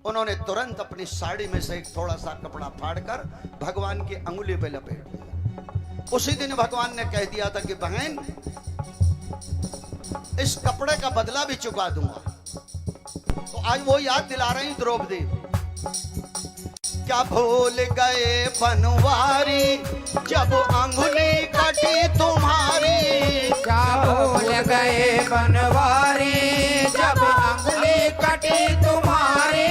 उन्होंने तुरंत अपनी साड़ी में से एक थोड़ा सा कपड़ा फाड़कर भगवान की अंगुली पे लपेट दिया। उसी दिन भगवान ने कह दिया था कि बहन, इस कपड़े का बदला भी चुका दूंगा। तो आज वो याद दिला रही द्रौपदी, क्या भूल गए बनवारी, जब अंगुली कटी तुम्हारी। क्या भूल गए बनवारी, जब अंगुली कटी तुम्हारी।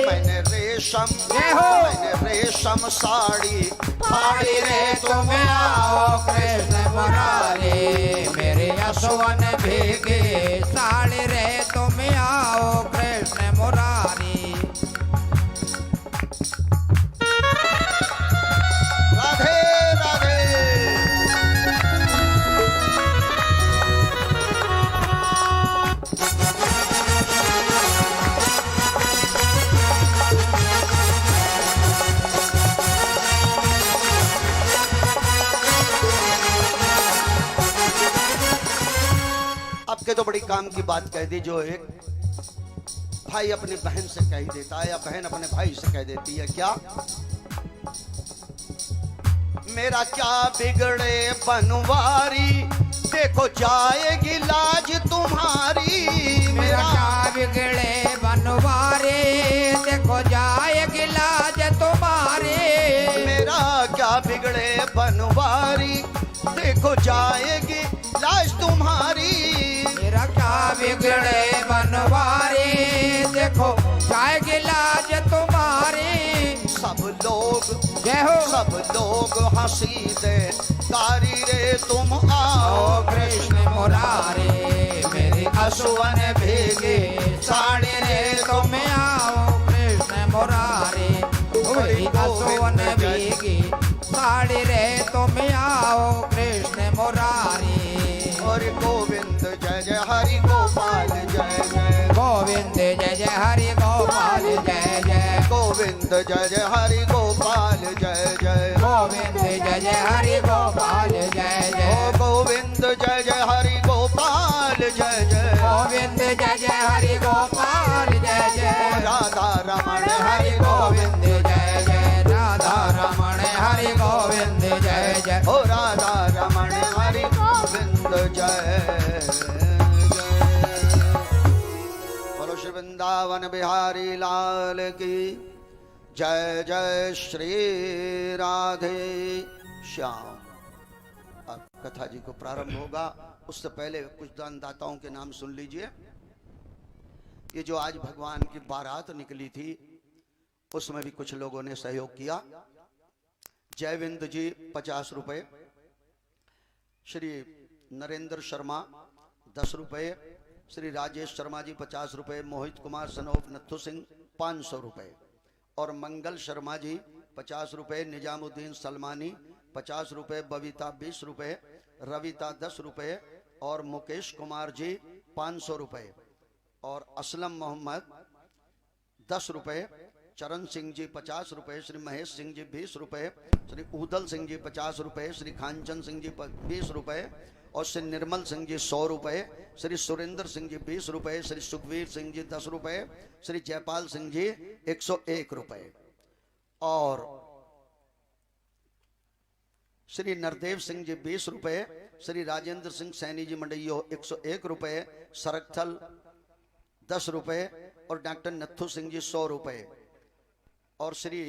मैंने रेशम, जय हो। मैंने रेशम साड़ी फाड़ी रे, तुम आओ कृष्ण मुरारी। मेरे असुवन भीगे साड़ी रे, तुम आओ कृष्ण मुरारी। राधे राधे। बड़ी काम की बात कह दी जो एक भाई अपनी बहन से कह देता है या बहन अपने भाई से कह देती है। क्या? मेरा क्या बिगड़े बनवारी, देखो जाएगी लाज तुम्हारी। मेरा क्या बिगड़े बनवारे, देखो जाएगी लाज तुम्हारी। मेरा क्या बिगड़े बनवारी, देखो जाएगी लाज तुम्हारी। मेरा क्या बिगड़े बनवारे, देखो जाएगी लाज तुम्हारी। सब लोग जय हो सब लोग हंसी दे तारी रे तुम आओ कृष्ण मुरारे, मेरी असुवन भीगे साड़ी रे तुम आओ कृष्ण मुरारे। मेरी असुवन भीगे साड़ी रे तुम आओ कृष्ण मुरारे। और गोविंद जय जय हरि गोपाल जय जय। गोविंद जय जय हरि गोपाल जय जय। गोविंद जय जय हरि गोपाल जय जय। गोविंद जय जय हरि गोपाल जय जय। ओ गोविंद जय जय हरि गोपाल जय जय। गोविंद जय जय हरि गोपाल जय जय। राधा रमण हरि गोविंद जय जय। राधा रमण हरि गोविंद जय जय। ओ राधा रमण हरि गोविंद जय जय। बोलो श्री वृंदावन बिहारी लाल की जय जय श्री राधे श्याम। अब कथा जी को प्रारंभ होगा, उससे पहले कुछ दानदाताओं के नाम सुन लीजिए। ये जो आज भगवान की बारात निकली थी उसमें भी कुछ लोगों ने सहयोग किया। जयविंद जी 50 रुपए, श्री नरेंद्र शर्मा 10 रुपए, श्री राजेश शर्मा जी 50 रुपए, मोहित कुमार सनोफ नथु सिंह 500 रुपए और मंगल शर्मा जी 50 रुपए, निजामुद्दीन सलमानी 50 रुपए, बबीता 20 रुपए, रविता 10 रुपए और मुकेश कुमार जी 500 रुपए और असलम मोहम्मद 10 रुपए, चरण सिंह जी 50 रुपए, श्री महेश सिंह जी 20 रुपए, श्री उदल सिंह जी 50 रुपए, श्री खानचंद सिंह जी 20 रुपए और श्री निर्मल सिंह जी 100 रुपए, श्री सुरेंद्र सिंह जी 20 रुपए, श्री सुखवीर सिंह जी 10 रुपए, श्री जयपाल सिंह जी 101 रुपए और श्री नरदेव सिंह जी 20 रुपए, श्री राजेंद्र सिंह सैनी जी मंडईयो 101 रुपए, सरकथल 10 रुपए और डॉक्टर नथु सिंह जी 100 रुपए और श्री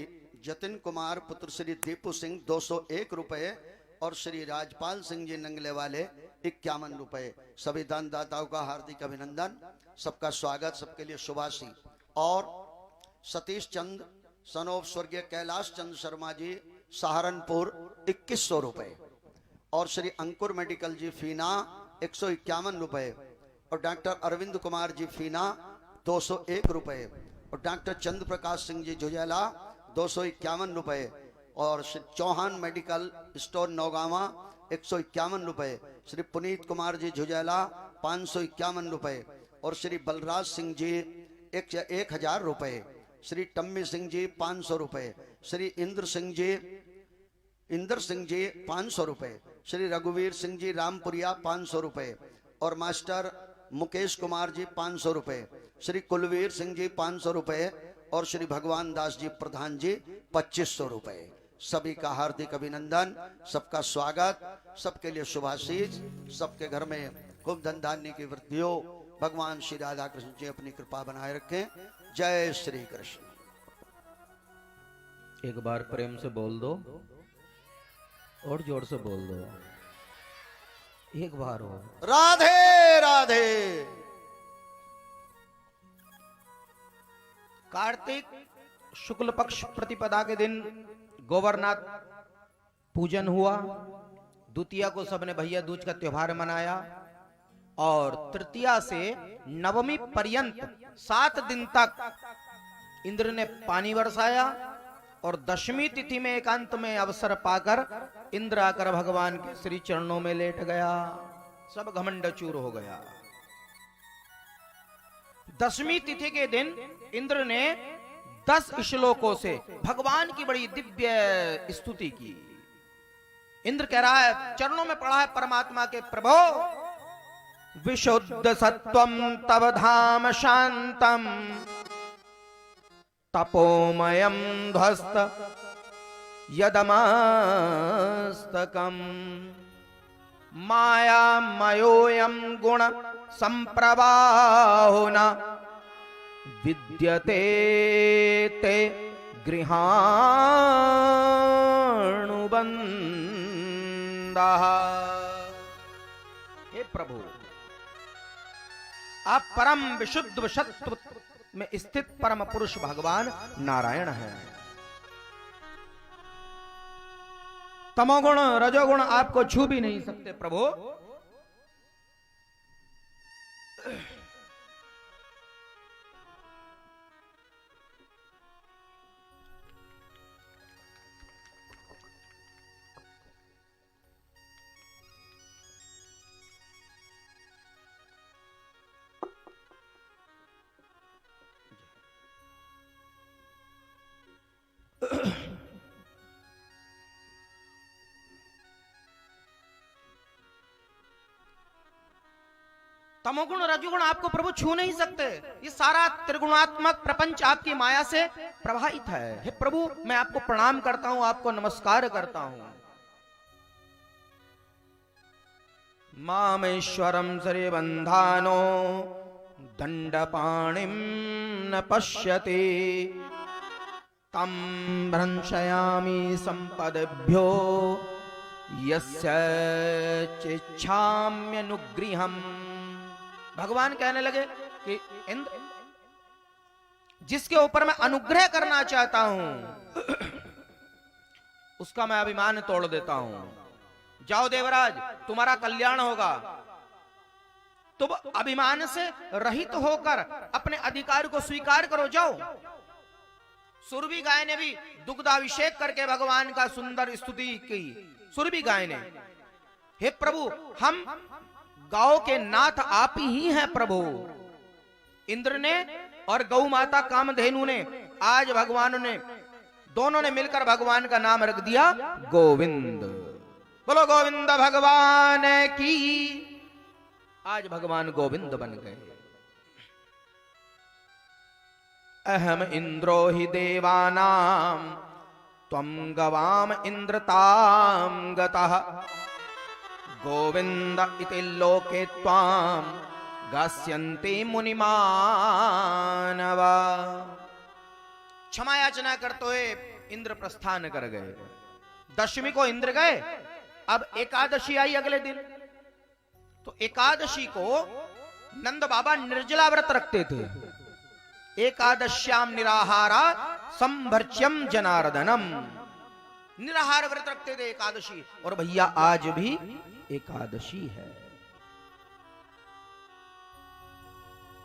जतिन कुमार पुत्र श्री दीपू सिंह 201 रुपए और श्री राजपाल सिंह जी नंगले वाले 51 रुपए। सभी दानदाताओं का हार्दिक अभिनंदन, सबका स्वागत, सबके लिए शुभाशी। और सतीश चंद सनोफ स्वर्गीय कैलाश चंद शर्मा जी सहारनपुर 2100 रुपए और श्री अंकुर मेडिकल जी फीना 151 रुपए और डॉक्टर अरविंद कुमार जी फीना 201 रुपए और डॉक्टर चंद्र प्रकाश सिंह जी झुजेला 251 रुपए और श्री चौहान मेडिकल स्टोर नौगावा 151 रुपए, श्री पुनीत कुमार जी झुजेला 551 रुपए और श्री बलराज सिंह जी 1000 रुपए, श्री टम्मी सिंह जी 500 रुपए, श्री इंद्र सिंह जी 500 रुपए, श्री रघुवीर सिंह जी रामपुरिया 500 रुपए और मास्टर मुकेश कुमार जी 500 रुपए, श्री कुलवीर सिंह जी 500 रुपए और श्री भगवान दास जी प्रधान जी 2500 रुपए। सभी का हार्दिक अभिनंदन, सबका स्वागत, सबके लिए शुभाशीष, सबके घर में खूब धन धान्य की वृद्धि हो। भगवान श्री राधा कृष्ण जी अपनी कृपा बनाए रखें। जय श्री कृष्ण। एक बार प्रेम से बोल दो और जोर से बोल दो, एक बार हो। राधे राधे। कार्तिक शुक्ल पक्ष प्रतिपदा के दिन गोवर्धनाथ पूजन हुआ। द्वितीया को सबने भैया दूज का त्योहार मनाया और तृतीया से नवमी पर्यंत 7 दिन तक इंद्र ने पानी बरसाया और दशमी तिथि में एकांत में अवसर पाकर इंद्र आकर भगवान के श्री चरणों में लेट गया। सब घमंड चूर हो गया। दशमी तिथि के दिन इंद्र ने 10 श्लोकों से भगवान की बड़ी दिव्य स्तुति की। इंद्र कह रहा है, चरणों में पड़ा है परमात्मा के, प्रभु विशुद्ध सत्वं तव धाम शांतम तपोमयं ध्वस्त यदमस्तकम मायामयोऽयं गुण संप्रवाहो न विद्यते ते गृहाणुबन्धः। हे प्रभु, आप परम विशुद्ध सत्व में स्थित परम पुरुष भगवान नारायण हैं। तमोगुण रजोगुण आपको छू भी नहीं सकते प्रभु। तमोगुण रजोगुण आपको प्रभु छू नहीं सकते। ये सारा त्रिगुणात्मक प्रपंच आपकी माया से प्रभावित है। हे प्रभु, मैं आपको प्रणाम करता हूं, आपको नमस्कार करता हूं। मामेश्वरम श्रीबंधानो दंडपाणिम न पश्यति तम भ्रंशयामि संपदभ्यो यस्य चिच्छाम्यनुगृहम्। भगवान कहने लगे कि इंद्र, जिसके ऊपर मैं अनुग्रह करना चाहता हूं उसका मैं अभिमान तोड़ देता हूं। जाओ देवराज, तुम्हारा कल्याण होगा। तुम अभिमान से रहित होकर अपने अधिकार को स्वीकार करो, जाओ। सुरभि गाय ने भी दुग्धाभिषेक करके भगवान का सुंदर स्तुति की। सुरभि गाय ने, हे प्रभु, हम गांव के नाथ आप ही हैं प्रभु। इंद्र ने और गौ माता कामधेनु ने आज भगवान ने दोनों ने मिलकर भगवान का नाम रख दिया गोविंद। बोलो गोविंद भगवान की। आज भगवान गोविंद बन गए। अहम इंद्रो हि देवानां त्वं गवाम इंद्रतां गतः गोविंद इति लोके त्वां गास्यन्ति मुनिमानवा। क्षमा याचना करते हुए इंद्र प्रस्थान कर गए। दशमी को इंद्र गए। अब एकादशी आई अगले दिन। तो एकादशी को नंद बाबा निर्जला व्रत रखते थे। एकादश्याम निराहारा संभर्च्यम जनार्दनम। निराहार व्रत रखते थे एकादशी। और भैया आज भी एकादशी है।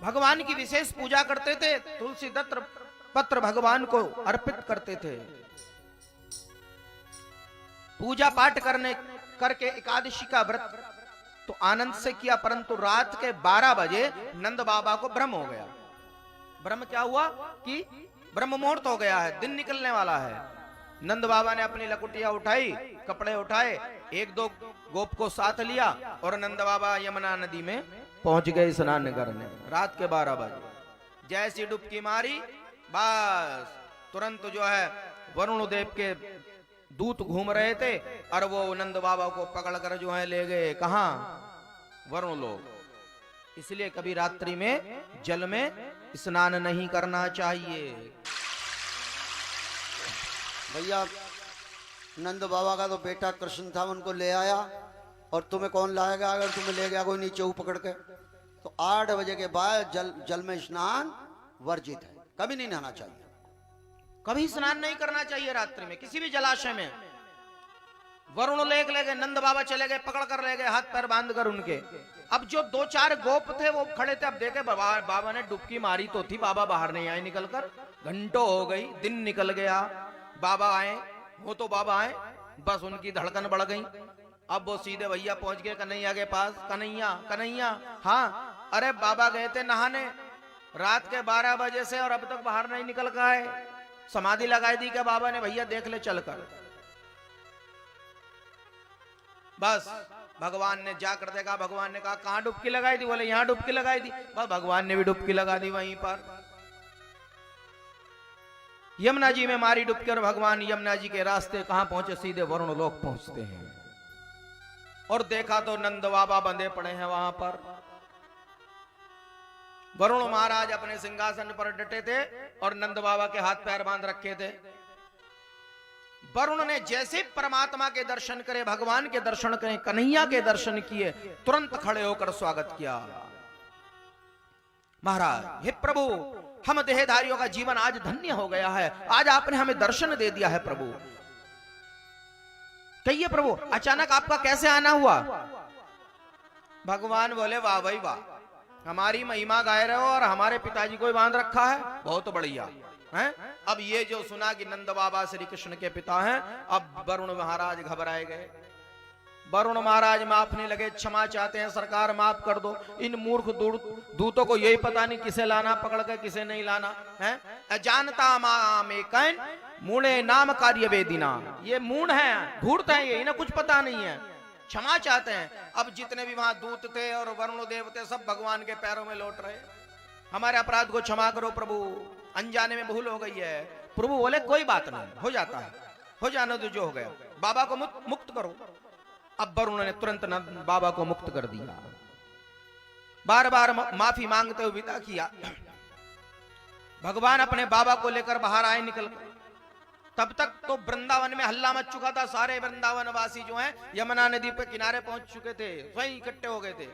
भगवान की विशेष पूजा करते थे। तुलसी दत्र पत्र भगवान को अर्पित करते थे। पूजा पाठ करके एकादशी का व्रत तो आनंद से किया, परंतु रात के 12 बजे नंद बाबा को भ्रम हो गया। भ्रम क्या हुआ कि ब्रह्म मुहूर्त हो गया है, दिन निकलने वाला है। नंद बाबा ने अपनी लकुटिया उठाई, कपड़े उठाए, 1-2 गोप को साथ लिया और नंद बाबा यमुना नदी में पहुंच गए स्नान करने। रात के 12 बजे जैसी डुबकी मारी, बस तुरंत जो है वरुण देव के दूत घूम रहे थे और वो नंद बाबा को पकड़कर जो है ले गए। कहां? वरुण लोग। इसलिए कभी रात्रि में जल में स्नान नहीं करना चाहिए। भैया, नंद बाबा का तो बेटा कृष्ण था, उनको ले आया। और तुम्हें कौन लाएगा अगर तुम्हें ले गया कोई नीचे पकड़ के? तो 8 बजे के बाद जल में स्नान वर्जित है। कभी नहीं नहाना चाहिए। कभी स्नान नहीं करना चाहिए रात्रि में किसी भी जलाशय में। वरुण लेक ले गए, नंद बाबा चले गए, पकड़ कर ले गए, हाथ पैर बांध कर उनके। अब जो 2-4 गोप थे वो खड़े थे। अब देखे बाबा ने डुबकी मारी तो थी, बाबा बाहर नहीं आए निकलकर। घंटों हो गई, दिन निकल गया, बाबा आए, वो तो बाबा आए, बस उनकी धड़कन बढ़ गई। अब वो सीधे भैया पहुंच गए कन्हैया के पास। कन्हैया, कन्हैया, हाँ, अरे बाबा गए थे नहाने रात के 12 बजे से और अब तक बाहर नहीं निकल का है। समाधि लगाई दी क्या बाबा ने? भैया देख ले चलकर। बस भगवान ने जाकर देखा, भगवान ने कहा कहां डुबकी लगाई थी? बोले यहां डुबकी लगाई थी। बस भगवान ने भी डुबकी लगा दी वहीं पर। यमुना जी में मारी डुबकी और भगवान यमुना जी के रास्ते कहां पहुंचे? सीधे वरुण लोक पहुंचते हैं। और देखा तो नंद बाबा बंधे पड़े हैं वहां पर। वरुण महाराज अपने सिंहासन पर डटे थे और नंद बाबा के हाथ पैर बांध रखे थे। वरुण ने जैसे परमात्मा के दर्शन करे, भगवान के दर्शन करे, कन्हैया के दर्शन किए, तुरंत खड़े होकर स्वागत किया। महाराज, हे प्रभु, हम देहधारियों का जीवन आज धन्य हो गया है। आज आपने हमें दर्शन दे दिया है प्रभु। कहिए प्रभु, अचानक आपका कैसे आना हुआ? भगवान बोले वाह भाई वाह, हमारी महिमा गाए रहे हो और हमारे पिताजी को ही बांध रखा है, बहुत बढ़िया है। अब ये जो सुना कि नंद बाबा श्री कृष्ण के पिता हैं, अब वरुण महाराज घबराए गए। वरुण महाराज माफने लगे, क्षमा चाहते हैं, सरकार माफ कर दो। इन मूर्ख दूतों को यही पता नहीं किसे लाना पकड़ के किसे नहीं लाना है। अजानता में कैन मूणे नाम कार्य वेदिना, ये मूण है, धूर्त है, ये इन्हें कुछ पता नहीं है। क्षमा चाहते हैं। अब जितने भी वहां दूत थे और वरुण देव थे, सब भगवान के पैरों में लौट रहे, हमारे अपराध को क्षमा करो प्रभु, अनजाने में भूल हो गई है। प्रभु बोले कोई बात नहीं, हो जाता है, हो जाने तो जो हो गया, बाबा को मुक्त करो। अब वरुण ने तुरंत बाबा को मुक्त कर दिया। बार बार माफी मांगते हुए विदा किया। भगवान अपने बाबा को लेकर बाहर आए निकल कर। तब तक तो वृंदावन में हल्ला मच चुका था। सारे वृंदावन वासी जो हैं यमुना नदी पे किनारे पहुंच चुके थे, स्वयं इकट्ठे हो गए थे।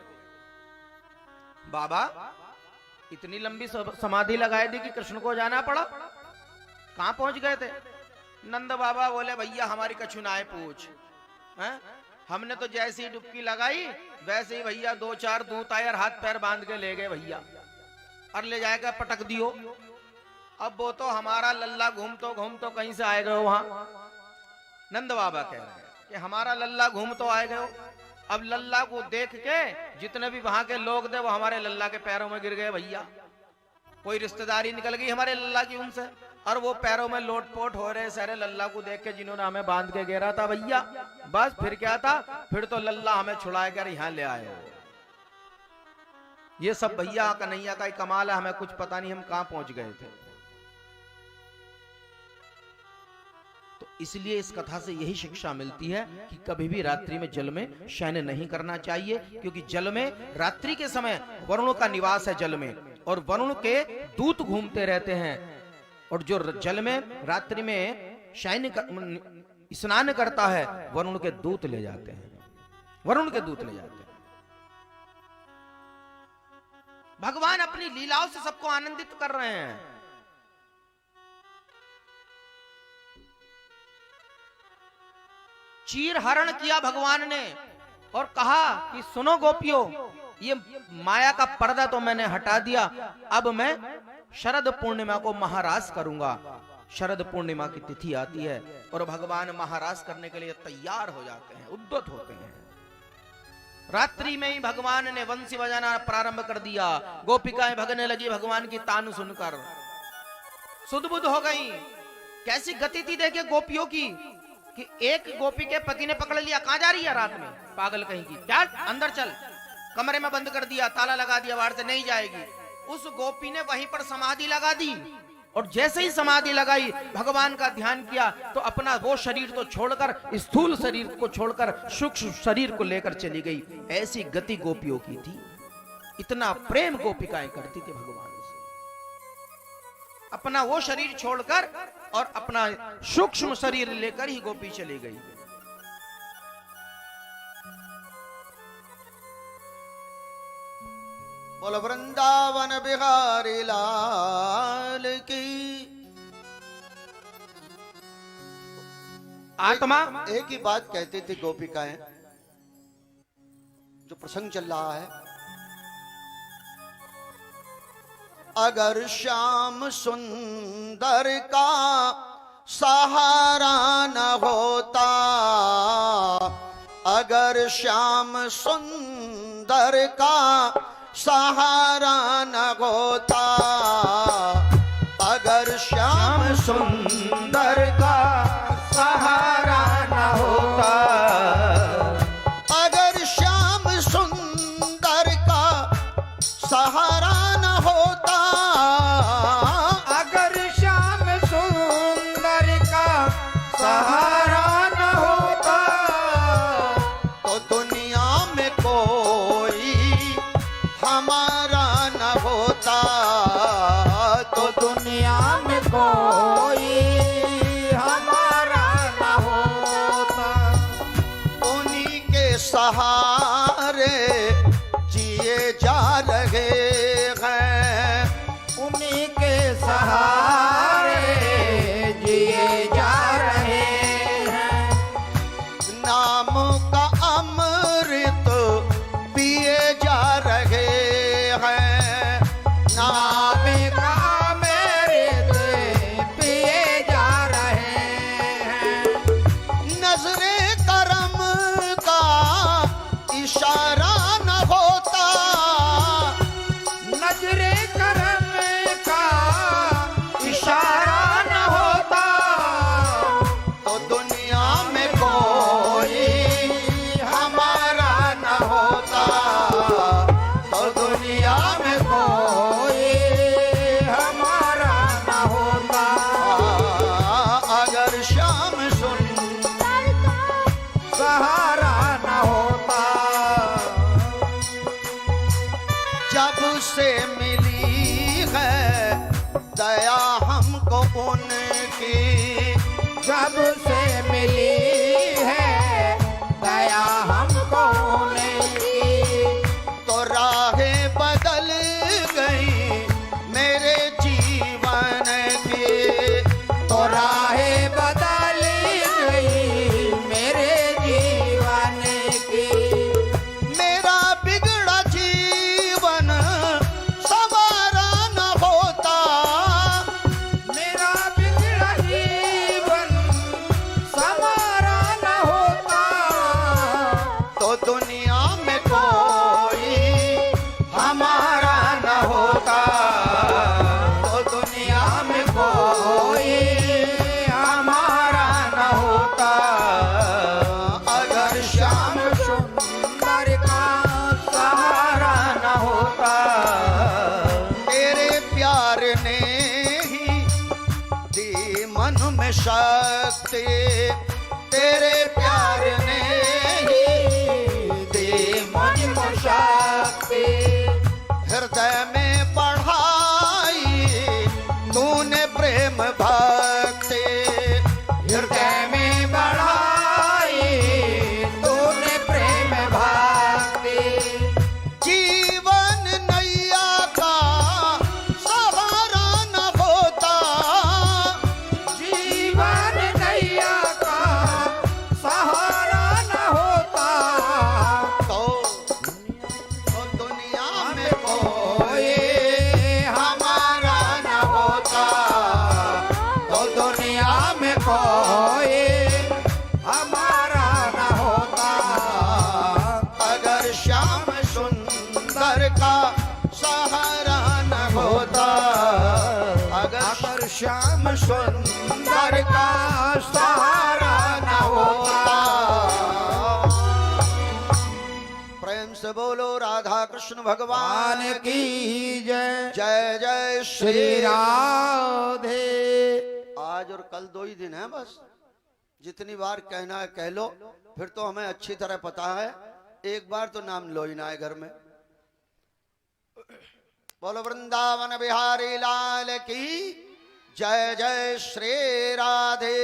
बाबा इतनी लंबी समाधि लगाई दी कि कृष्ण को जाना पड़ा, कहां पहुंच गए थे? नंद बाबा बोले भैया हमारी कछु नाय पूछ, हैं? हमने तो जैसी डुबकी लगाई वैसे ही भैया 2-4 दूत आए और हाथ पैर बांध के ले गए भैया, और ले जाएगा पटक दियो। अब वो तो हमारा लल्ला घूम तो कहीं से आए गए वहां। नंद बाबा कह रहे हैं कि हमारा लल्ला घूम तो आए गए। अब लल्ला को देख के जितने भी वहां के लोग थे वो हमारे लल्ला के पैरों में गिर गए भैया। कोई रिश्तेदारी निकल गई हमारे लल्ला की उनसे, और वो पैरों में लोटपोट हो रहे सारे लल्ला को देख के जिन्होंने हमें बांध के गिरा था भैया। बस फिर क्या था, फिर तो लल्ला हमें छुड़ा कर यहां ले आए। ये सब भैया कन्हैया का ही कमाल है, हमें कुछ पता नहीं हम कहां पहुंच गए थे। तो इसलिए इस कथा से यही शिक्षा मिलती है कि कभी भी रात्रि में जल में शयन नहीं करना चाहिए, क्योंकि जल में रात्रि के समय वरुण का निवास है जल में, और वरुण के दूत घूमते रहते हैं। और जो जल में रात्रि में स्नान करता है वरुण के दूत ले जाते हैं, वरुण के दूत ले जाते हैं। भगवान अपनी लीलाओं से सबको आनंदित कर रहे हैं। चीर हरण किया भगवान ने और कहा कि सुनो गोपियों, ये माया का पर्दा तो मैंने हटा दिया, अब मैं शरद पूर्णिमा को महारास करूंगा। शरद पूर्णिमा की तिथि आती है और भगवान महारास करने के लिए तैयार हो जाते हैं, उद्यत होते हैं। रात्रि में ही भगवान ने वंशी बजाना प्रारंभ कर दिया। गोपिकाएं भगने लगी भगवान की तान सुनकर, सुध-बुध हो गई। कैसी गति थी देखिए गोपियों की, कि एक गोपी के पति ने पकड़ लिया, कहां जा रही है रात में, पागल कहीं की, क्या अंदर चल, कमरे में बंद कर दिया, ताला लगा दिया, बाहर से नहीं जाएगी। उस गोपी ने वहीं पर समाधि लगा दी, और जैसे ही समाधि लगाई भगवान का ध्यान किया तो अपना वो शरीर तो छोड़कर, स्थूल शरीर को छोड़कर सूक्ष्म शरीर को लेकर चली गई। ऐसी गति गोपियों की थी, इतना प्रेम गोपिकाएं करती थी भगवान से। अपना वो शरीर छोड़कर और अपना सूक्ष्म शरीर लेकर ही गोपी चली गई। बोल वृंदावन बिहारी लाल की। आत्मा एक ही बात कहती थी गोपिकाएं, जो प्रसंग चल रहा है, अगर श्याम सुंदर का सहारा न होता, अगर श्याम सुंदर का सहारा न होता, अगर श्याम सुंदर का सहारा न होता, अगर उन्हीं के सहारे जिए जा रहे हैं। नाम का अमृत पिए जा रहे हैं। नाम का अमृत पिए जा रहे हैं। नजरे करम का इशारा न होता, नजरे करम का इशारा न होता, तो दुनिया में कोई हमारा न होता, तो दुनिया में कोई हमारा न होता। अगर शाम सुंदर सहारा न होता। जब से मिली है दया हमको उनकी, जब से मिली है दया हमको उनकी, तो राहें बदल गई मेरे जीवन की, तो राहें बदल गई मेरे जीवन की। मेरा बिगड़ा जीवन सवारा न होता, मेरा बिगड़ा जीवन संवारा न होता, तो दुनिया में कोई हमारा न होता, तो दुनिया में कोई हमारा न होता। अगर शाम सुंदर का सहारा न होता। तेरे प्यार ने ही दी मन में शक्ति, तेरे प्यार ने ही दी मन में शक्ति, हृदय में बढ़ाई तूने प्रेम भक्ति, हृदय में बढ़ाई तूने प्रेम भक्ति। जीवन नैया का सहारा न होता, जीवन नैया का सहारा न होता, तो दुनिया में कोई हमारा न होता, तो दुनिया में कोई हमारा न होता। अगर श्याम सुंदर का सहारा न होता, अगर श्याम सुंदर का सहारा न होता। प्रेम से बोलो राधा कृष्ण भगवान भगवान की जय। जय जय श्री राधे। आज और कल 2 ही दिन है बस, जितनी बार कहना है कह लो, फिर तो हमें अच्छी तरह पता है, एक बार तो नाम लो ही ना है घर में। बोलो वृंदावन बिहारी लाल की जय जय श्री राधे।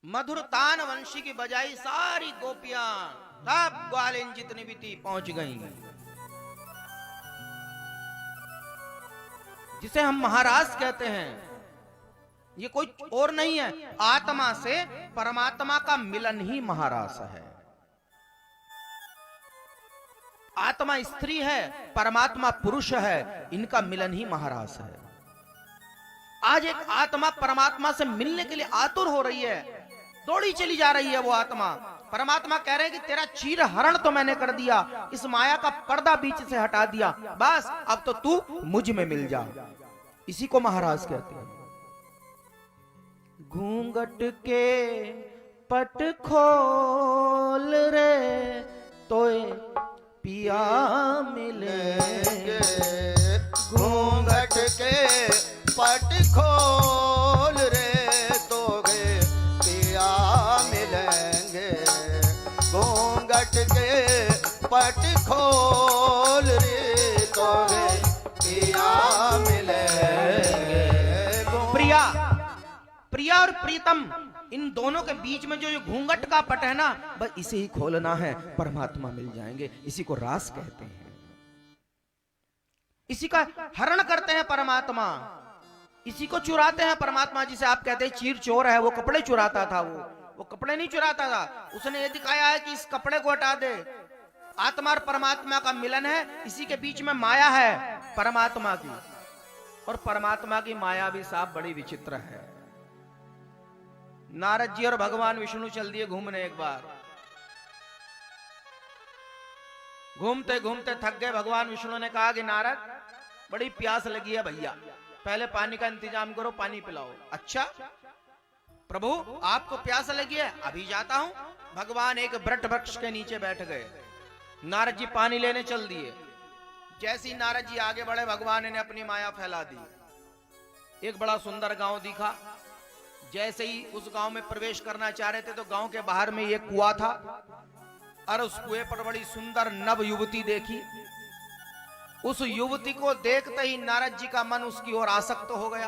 मधुर तान वंशी की बजाई सारी गोपियां सब ग्वालिन जितनी भी थी पहुंच गईं। जिसे हम महाराज कहते हैं, ये कोई और नहीं है, आत्मा से परमात्मा का मिलन ही महारास है। आत्मा स्त्री है, परमात्मा पुरुष है, इनका मिलन ही महारास है। आज एक आत्मा परमात्मा से मिलने के लिए आतुर हो रही है, दौड़ी चली जा रही है वो आत्मा। परमात्मा कह रहे हैं कि तेरा चीर हरण तो मैंने कर दिया, इस माया का पर्दा बीच से हटा दिया, बस अब तो तू मुझ में मिल जा। इसी को महाराज कहते हैं। घूंघट के पट खोल रे तोए पिया मिलेंगे, घूंघट के पट खोल रे तोगे पिया मिलेंगे, घूंघट के पट खोल रे तोगे पिया मिलेंगे। प्रिया, प्रिया और प्रीतम, इन दोनों के बीच में जो घूंघट का पट है ना, बस इसे ही खोलना है, परमात्मा मिल जाएंगे। इसी को रास कहते हैं। इसी का हरण करते हैं परमात्मा, इसी को चुराते हैं परमात्मा। जिसे आप कहते हैं चीर चोर है, वो कपड़े चुराता था, वो कपड़े नहीं चुराता था, उसने ये दिखाया है कि इस कपड़े को हटा दे। आत्मा और परमात्मा का मिलन है, इसी के बीच में माया है परमात्मा की, और परमात्मा की माया भी साफ बड़ी विचित्र है। नारद जी और भगवान विष्णु चल दिए घूमने। एक बार घूमते घूमते थक गए। भगवान विष्णु ने कहा कि नारद, बड़ी प्यास लगी है भैया, पहले पानी का इंतजाम करो, पानी पिलाओ। अच्छा प्रभु, आपको प्यास लगी है, अभी जाता हूं। भगवान एक वृक्ष वृक्ष के नीचे बैठ गए। नारद जी पानी लेने चल दिए। जैसे ही नारद जी आगे बढ़े, भगवान ने अपनी माया फैला दी। एक बड़ा सुंदर गांव दिखा। जैसे ही उस गांव में प्रवेश करना चाह रहे थे तो गांव के बाहर में एक कुआं था, और उस कुएं पर बड़ी सुंदर नव युवती देखी। उस युवती को देखते ही नारद जी का मन उसकी ओर आसक्त हो गया।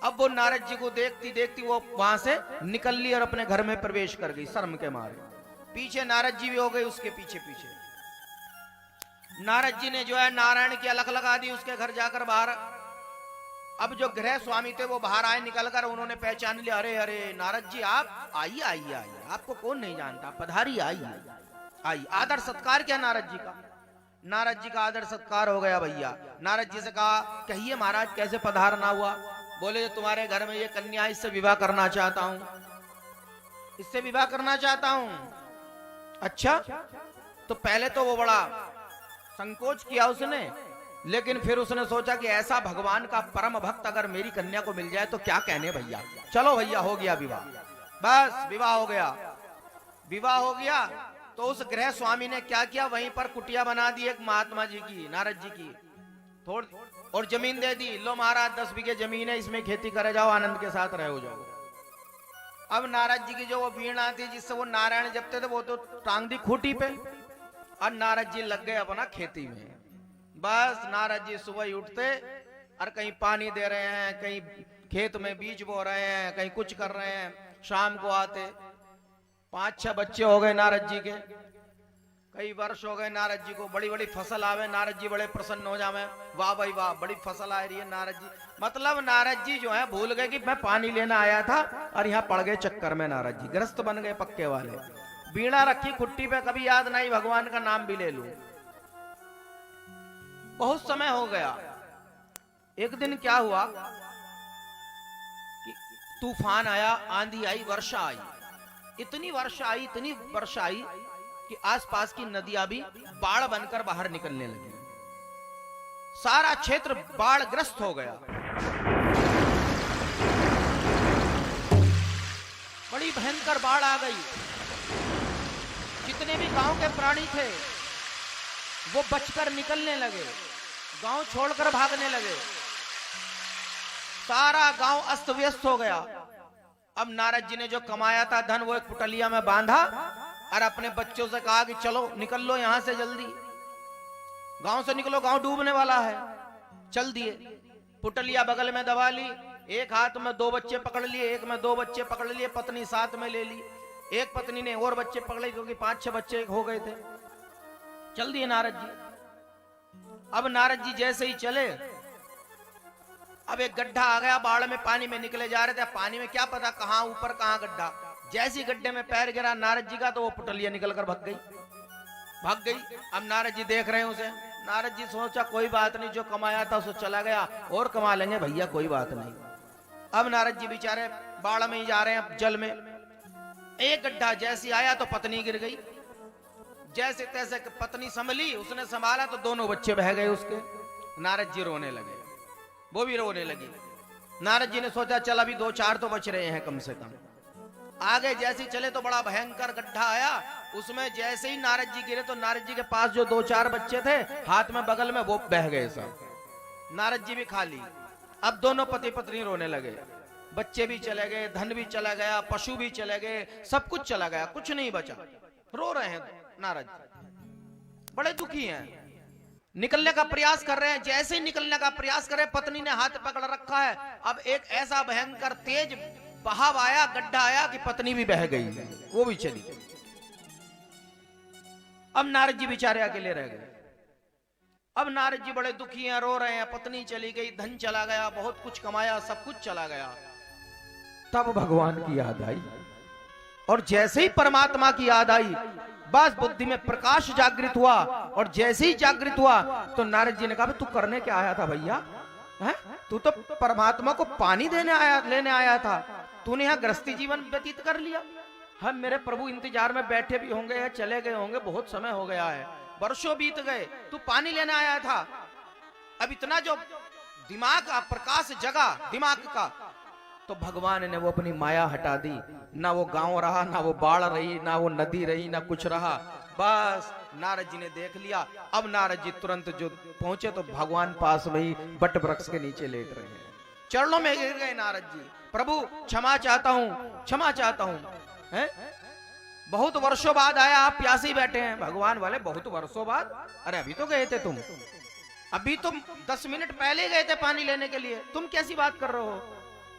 अब वो नारद जी को देखती देखती वो वहां से निकल ली और अपने घर में प्रवेश कर गई शर्म के मारे। पीछे नारद जी भी हो गए उसके पीछे पीछे। नारद जी ने जो है नारायण की अलख लगा दी उसके घर जाकर बाहर। अब जो गृह स्वामी थे वो बाहर आए निकलकर, उन्होंने पहचान लिया, अरे अरे नारद जी आप आइए आइए आइए, आपको कौन नहीं जानता, पधारिए, आइए आइए। आदर सत्कार किया नारद जी का। नारद जी का आदर सत्कार हो गया भैया। नारद जी से कहा, कहिए महाराज कैसे पधारना हुआ। बोले, तुम्हारे घर में ये कन्या, इससे विवाह करना चाहता हूं, इससे विवाह करना चाहता हूं। अच्छा, तो पहले तो वो बड़ा संकोच किया उसने, लेकिन फिर उसने सोचा कि ऐसा भगवान का परम भक्त अगर मेरी कन्या को मिल जाए तो क्या कहने भैया। चलो भैया, हो गया विवाह। बस विवाह हो गया। विवाह हो गया तो उस गृह स्वामी ने क्या किया, वहीं पर कुटिया बना दी एक महात्मा जी की, नारद जी की, थोड़ी और जमीन दे दी। लो महाराज 10 बीघे जमीन है, इसमें खेती करे जाओ, आनंद के साथ रहो जाओ। अब नारद जी की जो वो वीणा थी जिससे वो नारायण जपते थे, वो तो टांग दी खूंटी पे, और नारद जी लग गए अपना खेती में। बस नारद जी सुबह ही उठते और कहीं पानी दे रहे हैं, कहीं खेत में बीज बो रहे हैं, कहीं कुछ कर रहे हैं। शाम को आते 5-6 बच्चे हो गए नारद जी के। कई वर्ष हो गए नारद जी को, बड़ी बड़ी फसल आवे, नारद जी बड़े प्रसन्न हो जावे, वाह भाई वाह बड़ी फसल आ रही है नारद जी। मतलब नारद जी जो है भूल गए कि मैं पानी लेना आया था, और यहाँ पड़ गए चक्कर में नारद जी, ग्रस्त बन गए पक्के वाले। बीड़ा रखी खुट्टी पे, कभी याद नहीं भगवान का नाम भी ले लूं। बहुत समय हो गया। एक दिन क्या हुआ कि तूफान आया, आंधी आई, वर्षा आई। इतनी वर्षा आई, इतनी वर्षा आई कि आसपास की नदियां भी बाढ़ बनकर बाहर निकलने लगी। सारा क्षेत्र बाढ़ ग्रस्त हो गया। बड़ी भयंकर बाढ़ आ गई। जितने भी गांव के प्राणी थे वो बचकर निकलने लगे, गांव छोड़कर भागने लगे। सारा गांव अस्त व्यस्त हो गया। अब नारद जी ने जो कमाया था धन वो एक पुटलिया में बांधा और अपने बच्चों से कहा कि चलो निकल लो यहां से, जल्दी गांव से निकलो, गांव डूबने वाला है। चल दिए। पुटलिया बगल में दबा ली, एक हाथ में 2 बच्चे पकड़ लिए, एक में 2 बच्चे पकड़ लिए, पत्नी साथ में ले ली। एक पत्नी ने और बच्चे पकड़े क्योंकि 5-6 बच्चे हो गए थे। चल दिए नारद जी। अब नारद जी जैसे ही चले, अब एक गड्ढा आ गया, बाढ़ में पानी में निकले जा रहे थे। पानी में क्या पता कहां ऊपर कहां गड्ढा। जैसे ही गड्ढे में पैर गिरा नारद जी का तो वो पुटलिया निकलकर भाग गई। अब नारद जी देख रहे हैं उसे। नारद जी सोचा कोई बात नहीं, जो कमाया था उसको चला गया, और कमा लेंगे भैया, कोई बात नहीं। अब नारद जी बेचारे बाढ़ में ही जा रहे हैं, जल में। एक गड्ढा जैसे आया तो पत्नी गिर गई। जैसे तैसे पत्नी संभली, उसने संभाला तो दोनों बच्चे बह गए उसके। नारद जी रोने लगे, वो भी रोने लगी। नारद जी ने सोचा चल अभी 2-4 तो बच रहे हैं कम से कम। आगे जैसे ही चले तो बड़ा भयंकर गड्ढा आया। उसमें जैसे ही नारद जी गिरे तो नारद जी के पास जो 2-4 बच्चे थे हाथ में बगल में, वो बह गए सब। नारद जी भी खाली। अब दोनों पति पत्नी रोने लगे। बच्चे भी चले गए, धन भी चला गया, पशु भी चले गए, सब कुछ चला गया, कुछ नहीं बचा। रो रहे हैं नारद जी, बड़े दुखी हैं। निकलने का प्रयास कर रहे हैं। जैसे ही निकलने का प्रयास कर रहे, पत्नी ने हाथ पकड़ रखा है। अब एक ऐसा भयंकर तेज बहाव आया, गड्ढा आया कि पत्नी भी बह गई, वो भी चली गई। अब नारद जी बेचारे अकेले रह गए। अब नारद जी बड़े दुखी हैं, रो रहे हैं, पत्नी चली गई, धन चला गया, बहुत कुछ कमाया, सब कुछ चला गया। तब भगवान की याद आई, और जैसे ही परमात्मा की याद आई, बस बुद्धि में प्रकाश जागृत हुआ, और जैसे ही जागृत हुआ तो नारद जी ने कहा, तू करने क्या आया था भैया? तू तो परमात्मा को पानी लेने आया था, तूने यहाँ गृहस्थी जीवन व्यतीत कर लिया। हम मेरे प्रभु इंतजार में बैठे भी होंगे या चले गए होंगे, बहुत समय हो गया है, वर्षों बीत गए, तू पानी लेने आया था। अब इतना जो दिमाग का प्रकाश जगा दिमाग का, तो भगवान ने वो अपनी माया हटा दी। ना वो गांव रहा, ना वो बाढ़ रही, ना वो नदी रही, ना कुछ रहा। बस नारद जी ने देख लिया। अब नारद जी तुरंत जो पहुंचे तो भगवान पास वही बट वृक्ष के नीचे लेट रहे हैं, चरणों में गिर गए नारद जी। प्रभु क्षमा चाहता हूं, क्षमा चाहता हूं, हैं? बहुत वर्षों बाद आया, आप प्यासे ही बैठे हैं। भगवान वाले बहुत वर्षों बाद? अरे अभी तो गए थे तुम, अभी तुम 10 मिनट पहले गए थे पानी लेने के लिए, तुम कैसी बात कर रहे हो?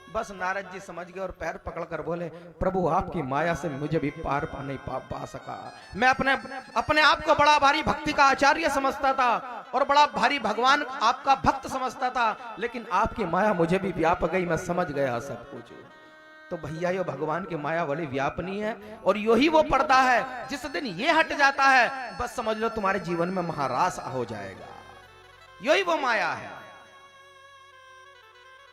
बस नारद जी समझ गए और पैर पकड़कर बोले, प्रभु आपकी माया से मुझे भी पार नहीं पा सका। मैं अपने आप को बड़ा भारी भक्ति का आचार्य समझता था और बड़ा भारी भगवान आपका भक्त समझता था, लेकिन आपकी माया मुझे भी व्याप गई, मैं समझ गया सब कुछ। तो भैया यो भगवान की माया बड़ी व्यापनी है, और यही वो पर्दा है, जिस दिन ये हट जाता है बस समझ लो तुम्हारे जीवन में महारास हो जाएगा। यही वो माया है,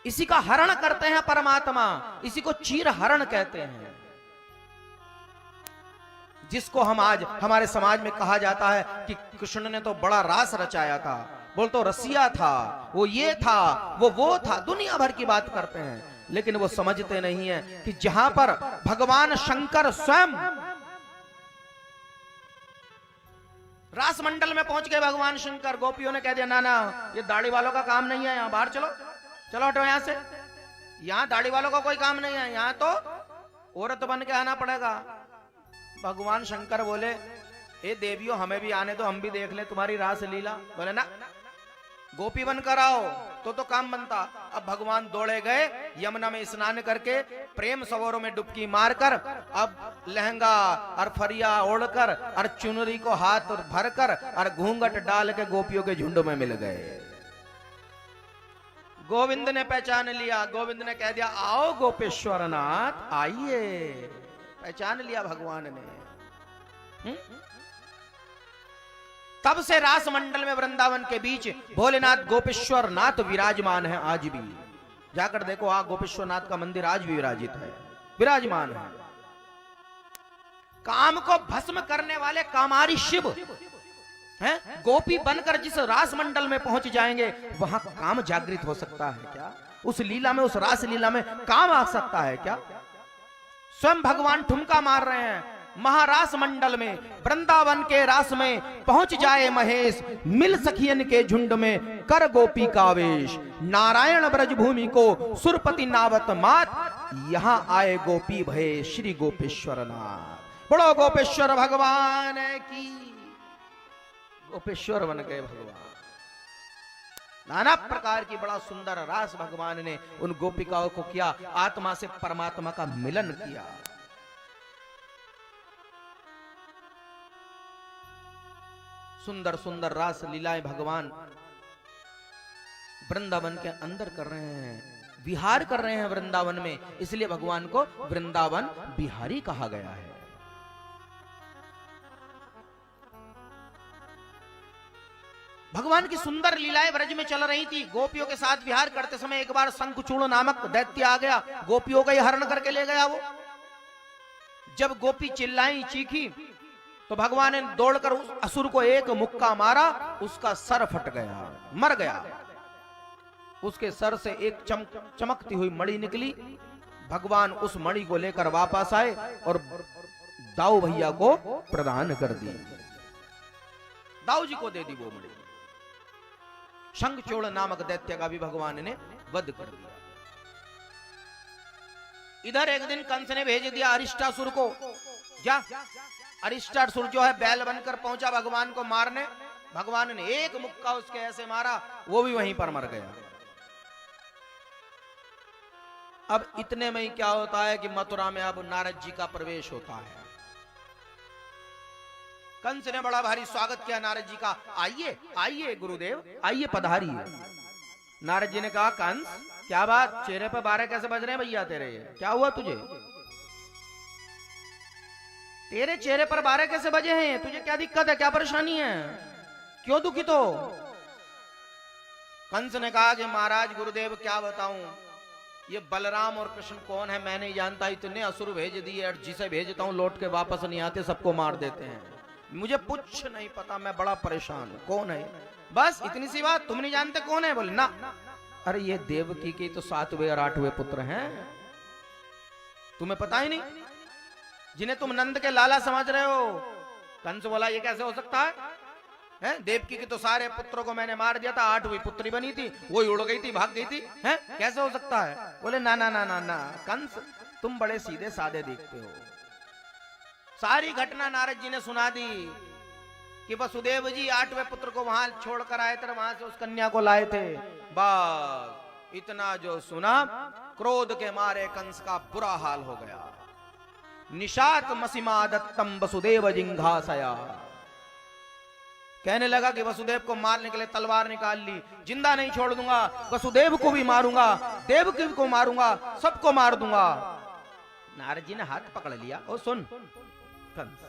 इसी का हरण करते हैं परमात्मा, इसी को चीर हरण कहते हैं, जिसको हम आज हमारे समाज में कहा जाता है कि कृष्ण ने तो बड़ा रास रचाया था, बोल तो रसिया था, वो ये था, वो था, दुनिया भर की बात करते हैं, लेकिन वो समझते नहीं है कि जहां पर भगवान शंकर स्वयं रास मंडल में पहुंच गए, भगवान शंकर, गोपियों ने कह दिया ना ना ये दाढ़ी वालों का काम नहीं है, यहां बाहर चलो, चलो हटो यहां से, यहां दाढ़ी वालों का कोई काम नहीं है, यहां तो औरत बन के आना पड़ेगा। भगवान शंकर बोले, ए देवियों हमें भी आने दो, हम भी देख ले तुम्हारी रास लीला। बोले ना, गोपी बनकर आओ तो काम बनता। अब भगवान दौड़े गए, यमुना में स्नान करके प्रेम सरोवर में डुबकी मारकर, अब लहंगा और फरिया ओढ़कर और चुनरी को हाथ भरकर और घूंघट डाल के गोपियों के झुंड में मिल गए। गोविंद ने पहचान लिया, गोविंद ने कह दिया, आओ गोपेश्वर नाथ आइए। पहचान लिया भगवान ने। तब से रास मंडल में वृंदावन के बीच भोलेनाथ गोपेश्वर नाथ विराजमान है। आज भी जाकर देखो, गोपेश्वर नाथ का मंदिर आज भी विराजित है, विराजमान है। काम को भस्म करने वाले कामारी शिव हैं, गोपी बनकर जिस रास मंडल में पहुंच जाएंगे वहां काम जागृत हो सकता है क्या? उस लीला में, उस रास लीला में काम आ सकता है क्या? स्वयं भगवान ठुमका मार रहे हैं महारास मंडल में, वृंदावन के रास में पहुंच जाए महेश, मिल सखियन के झुंड में कर गोपी का वेश, नारायण ब्रज भूमि को सुरपति नावत मात, यहां आए गोपी भये श्री गोपेश्वर नाथ। बड़ो गोपेश्वर भगवान की, गोपेश्वर बन गए भगवान। नाना प्रकार की बड़ा सुंदर रास भगवान ने उन गोपिकाओं को किया, आत्मा से परमात्मा का मिलन किया। सुंदर सुंदर रास लीलाएं भगवान वृंदावन के अंदर कर रहे हैं, विहार कर रहे हैं वृंदावन में, इसलिए भगवान को वृंदावन बिहारी कहा गया है। भगवान की सुंदर लीलाएं ब्रज में चल रही थी। गोपियों के साथ विहार करते समय एक बार शंखचूड़ नामक दैत्य आ गया, गोपियों का ही हरण करके ले गया। वो जब गोपी चिल्लाई, चीखी, तो भगवान ने दौड़कर उस असुर को एक मुक्का मारा, उसका सर फट गया, मर गया। उसके सर से एक चमकती हुई मणि निकली। भगवान उस मणि को लेकर वापस आए और दाऊ भैया को प्रदान कर दी, दाऊ जी को दे दी वो मणि। शंखचूड़ नामक दैत्य का भी भगवान ने वध कर दिया। इधर एक दिन कंस ने भेज दिया अरिष्टासुर को, जा अरिष्टासुर जो है बैल बनकर पहुंचा भगवान को मारने। भगवान ने एक मुक्का उसके ऐसे मारा, वो भी वहीं पर मर गया। अब इतने में ही क्या होता है कि मथुरा में अब नारद जी का प्रवेश होता है। कंस ने बड़ा भारी स्वागत किया नारद जी का। आइए आइए गुरुदेव, आइए पधारिए। नारद जी ने कहा, कंस क्या बात, चेहरे पर 12 कैसे बज रहे हैं भैया तेरे, क्या हुआ तुझे? तेरे चेहरे पर 12 कैसे बजे हैं? तुझे क्या दिक्कत है, क्या परेशानी है, क्यों दुखित हो? कंस ने कहा कि महाराज गुरुदेव क्या बताऊं, ये बलराम और कृष्ण कौन है मैं नहीं जानता, इतने असुर भेज दिए और जिसे भेजता हूं लौट के वापस नहीं आते, सबको मार देते हैं, मुझे कुछ नहीं पता, मैं बड़ा परेशान हूं। कौन है? बस इतनी सी बात, तुम नहीं जानते कौन है? बोले ना। अरे ये देवकी के तो 7वें और 8वें पुत्र हैं, तुम्हें पता ही नहीं, जिन्हें तुम नंद के लाला समझ रहे हो। कंस बोला, ये कैसे हो सकता है? देवकी के तो सारे पुत्रों को मैंने मार दिया था, 8वीं पुत्री बनी थी, वो उड़ गई थी, भाग गई थी, हैं? कैसे हो सकता है? बोले ना ना ना ना ना कंस, तुम बड़े सीधे साधे दिखते हो। सारी घटना नारद जी ने सुना दी कि वसुदेव जी 8वें पुत्र को वहां छोड़कर आए थे, वहां से उस कन्या को लाए थे। बस इतना जो सुना, क्रोध के मारे कंस का बुरा हाल हो गया। निशात मसीमा दत्तम वसुदेव जिंघासया, कहने लगा कि वसुदेव को मारने के लिए तलवार निकाल ली, जिंदा नहीं छोड़ दूंगा, वसुदेव को भी मारूंगा, देवकी को मारूंगा, सबको मार दूंगा। नारद जी ने हाथ पकड़ लिया, ओ सुन कंस,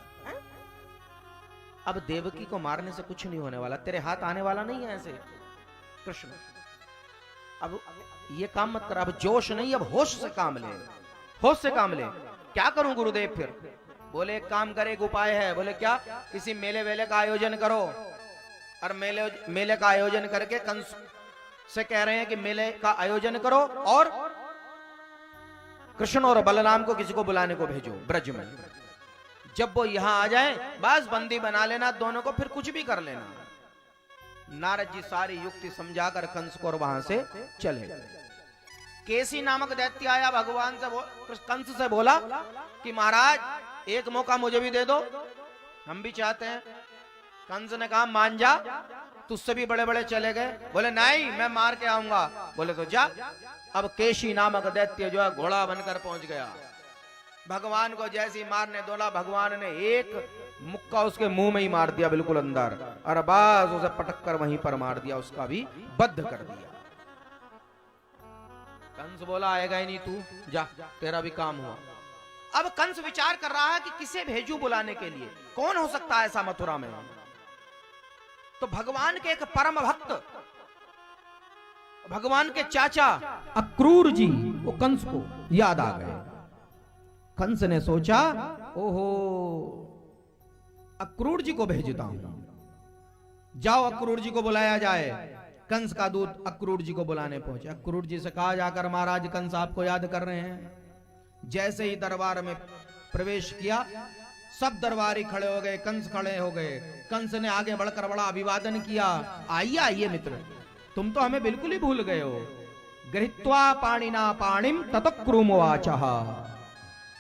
अब देवकी को मारने से कुछ नहीं होने वाला, तेरे हाथ आने वाला नहीं है ऐसे कृष्ण, अब ये काम मत कर, अब जोश नहीं, अब होश से काम ले, होश से काम ले। क्या करूं गुरुदेव फिर? बोले एक काम करे, एक उपाय है। बोले क्या? किसी मेले वेले का आयोजन करो, और मेले का आयोजन करके कंस से कह रहे हैं कि मेले का आयोजन करो और कृष्ण और बलराम को किसी को बुलाने को भेजो ब्रज में, जब वो यहां आ जाए बस बंदी बना लेना दोनों को, फिर कुछ भी कर लेना। नारद जी सारी युक्ति समझाकर कंस को और वहां से चले गए। केसी नामक दैत्य आया, भगवान से कंस से बोला कि महाराज एक मौका मुझे भी दे दो, हम भी चाहते हैं। कंस ने कहा मान जा, तुझसे भी बड़े बड़े चले गए। बोले नहीं, मैं मार के आऊंगा। बोले तो जा। अब केशी नामक दैत्य जो है घोड़ा बनकर पहुंच गया, भगवान को जैसी मारने दौड़ा, भगवान ने एक मुक्का उसके मुंह में ही मार दिया, बिल्कुल अंदर, और बस उसे पटक कर वहीं पर मार दिया, उसका भी बद्ध कर दिया। कंस बोला आएगा ही नहीं तू, जा तेरा भी काम हुआ। अब कंस विचार कर रहा है कि किसे भेजू बुलाने के लिए, कौन हो सकता है ऐसा मथुरा में। तो भगवान के एक परम भक्त, भगवान के चाचा अक्रूर जी वो कंस को याद आ गए। कंस ने सोचा ओहो अक्रूर जी को भेजता हूं, जाओ अक्रूर जी को बुलाया जाए। कंस का दूत अक्रूर जी को बुलाने पहुंचे। अक्रूर जी से कहा जाकर महाराज कंस आपको याद कर रहे हैं। जैसे ही दरबार में प्रवेश किया, सब दरबारी खड़े हो गए, कंस खड़े हो गए। कंस ने आगे बढ़कर बड़ा अभिवादन किया, आइए आइए मित्र, तुम तो हमें बिल्कुल ही भूल गए हो। गृहीत्वा पाणिना पाणिम ततक्रुमवाचः,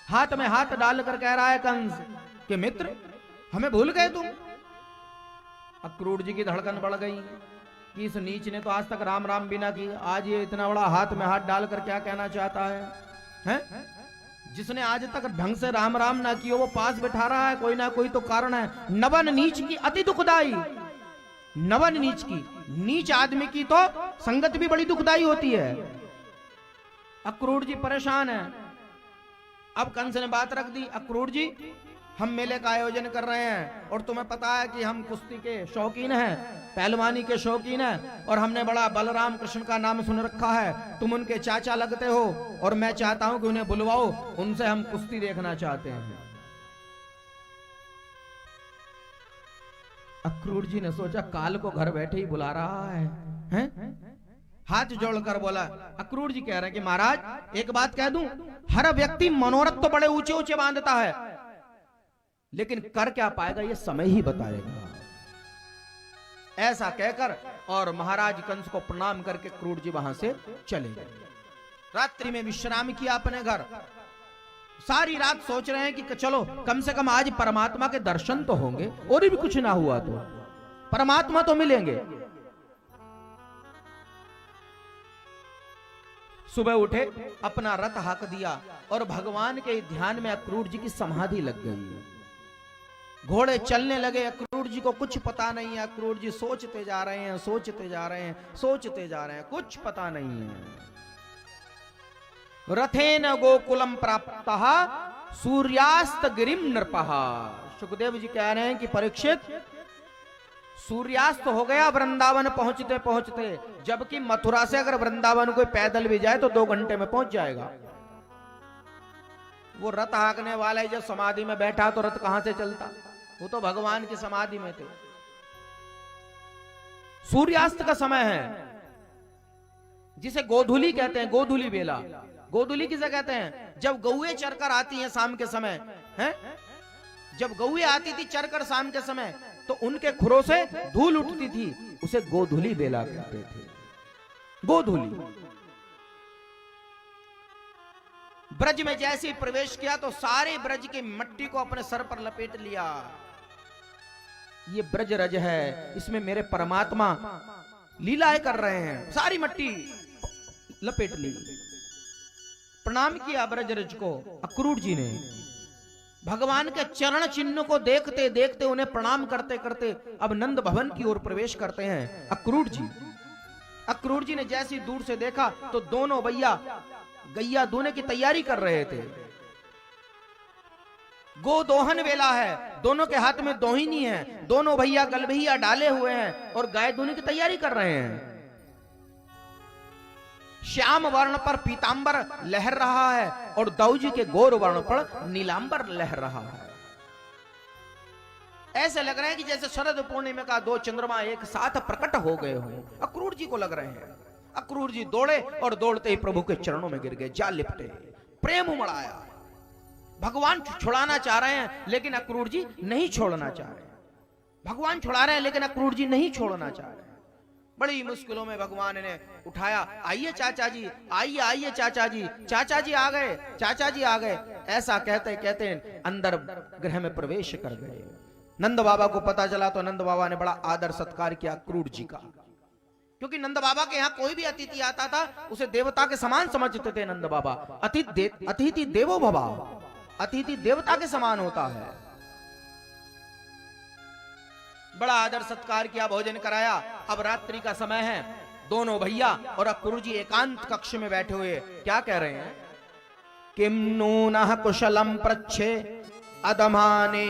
हाथ में हाथ डालकर कह रहा है कंस कि मित्र हमें भूल गए तुम। अक्रूर जी की धड़कन बढ़ गई कि इस नीच ने तो आज तक राम राम भी ना की, आज ये इतना बड़ा हाथ में हाथ डालकर क्या कहना चाहता है, हैं? जिसने आज तक ढंग से राम राम ना किया वो पास बैठा रहा है, कोई ना कोई तो कारण है। नवन नीच की अति दुखदाई, नवन नीच की, नीच आदमी की तो संगत भी बड़ी दुखदाई होती है। अक्रूर जी परेशान है। अब कंस ने बात रख दी, अक्रूर जी हम मेले का आयोजन कर रहे हैं और तुम्हें पता है कि हम कुश्ती के शौकीन हैं, पहलवानी के शौकीन हैं, और हमने बड़ा बलराम कृष्ण का नाम सुन रखा है, तुम उनके चाचा लगते हो और मैं चाहता हूं कि उन्हें बुलवाओ, उनसे हम कुश्ती देखना चाहते हैं। अक्रूर जी ने सोचा काल को घर बैठे ही बुला रहा है, हैं? हाथ जोड़कर बोला, अक्रूर जी कह रहे हैं कि महाराज एक बात कह दूं, हर व्यक्ति मनोरथ तो बड़े ऊंचे ऊंचे बांधता है, लेकिन कर क्या पाएगा ये समय ही बताएगा। ऐसा कहकर और महाराज कंस को प्रणाम करके अक्रूर जी वहां से चले गए। रात्रि में विश्राम किया अपने घर। सारी रात सोच रहे हैं कि चलो कम से कम आज परमात्मा के दर्शन तो होंगे, और भी कुछ ना हुआ तो परमात्मा तो मिलेंगे। सुबह उठे, अपना रथ हाँक दिया और भगवान के ध्यान में अक्रूर जी की समाधि लग गई। घोड़े चलने लगे। अक्रूर जी को कुछ पता नहीं है। अक्रूर जी सोचते जा रहे हैं, सोचते जा रहे हैं, सोचते जा रहे हैं, कुछ पता नहीं है। रथेन गोकुलम प्राप्तः सूर्यास्त गिरिम नृपः। सुखदेव जी कह रहे हैं कि परीक्षित, सूर्यास्त हो गया वृंदावन पहुंचते पहुंचते, जबकि मथुरा से अगर वृंदावन कोई पैदल भी जाए तो 2 घंटे में पहुंच जाएगा। वो रथ हाँकने वाला ही जब समाधि में बैठा तो रथ कहां से चलता? वो तो भगवान की समाधि में थे। सूर्यास्त का समय है, जिसे गोधूली कहते हैं, गोधूली बेला। गोधूली किसे कहते हैं? जब गौएं चरकर आती हैं शाम के समय, हैं? जब गौएं आती थी चरकर शाम के समय, तो उनके खुरों से धूल उठती थी, उसे गोधूली बेला कहते थे। गोधूली। ब्रज में जैसे ही प्रवेश किया तो सारे ब्रज की मिट्टी को अपने सर पर लपेट लिया। ये ब्रज रज है, इसमें मेरे परमात्मा लीलाएं कर रहे हैं। सारी मिट्टी लपेट ली। प्रणाम किया ब्रज रज को अक्रूर जी ने। भगवान के चरण चिन्ह को देखते देखते, उन्हें प्रणाम करते करते अब नंद भवन की ओर प्रवेश करते हैं अक्रूर जी। अक्रूर जी ने जैसी दूर से देखा तो दोनों भैया गैया दूने की तैयारी कर रहे थे। गोदोहन वेला है, दोनों के हाथ में दोहिनी है, दोनों भैया गलभैया डाले हुए हैं और गाय दूने की तैयारी कर रहे हैं। श्याम वर्ण पर पीतांबर लहर रहा है और दाऊजी के गोर वर्ण पर नीलांबर लहर रहा है। ऐसे लग रहा है कि जैसे शरद पूर्णिमा का 2 चंद्रमा एक साथ प्रकट हो गए हो, अक्रूर जी को लग रहे हैं। अक्रूर जी दौड़े और दौड़ते ही प्रभु के चरणों में गिर गए, जा लिपटे, प्रेम उमड़ाया। भगवान छुड़ाना चाह रहे हैं लेकिन अक्रूर जी नहीं छोड़ना चाह रहे। भगवान छुड़ा रहे हैं लेकिन अक्रूर जी नहीं छोड़ना चाह रहे। बड़ी मुश्किलों में भगवान ने उठाया, आइए चाचा जी, आइए आइए चाचा जी, चाचा जी आ गए, चाचा जी आ गए। ऐसा कहते कहते अंदर गृह में प्रवेश कर गए। नंद बाबा को पता चला तो नंद बाबा ने बड़ा आदर सत्कार किया अक्रूर जी का, क्योंकि नंद बाबा के यहाँ कोई भी अतिथि आता था उसे देवता के समान समझते थे। नंद बाबा अतिथि देवो भव, अतिथि देवता के समान होता है। बड़ा आदर सत्कार किया, भोजन कराया। अब रात्रि का समय है, दोनों भैया और अक्रूर जी एकांत कक्ष में बैठे हुए क्या कह रहे हैं? किम नूनः कुशलम पृच्छे अदमाने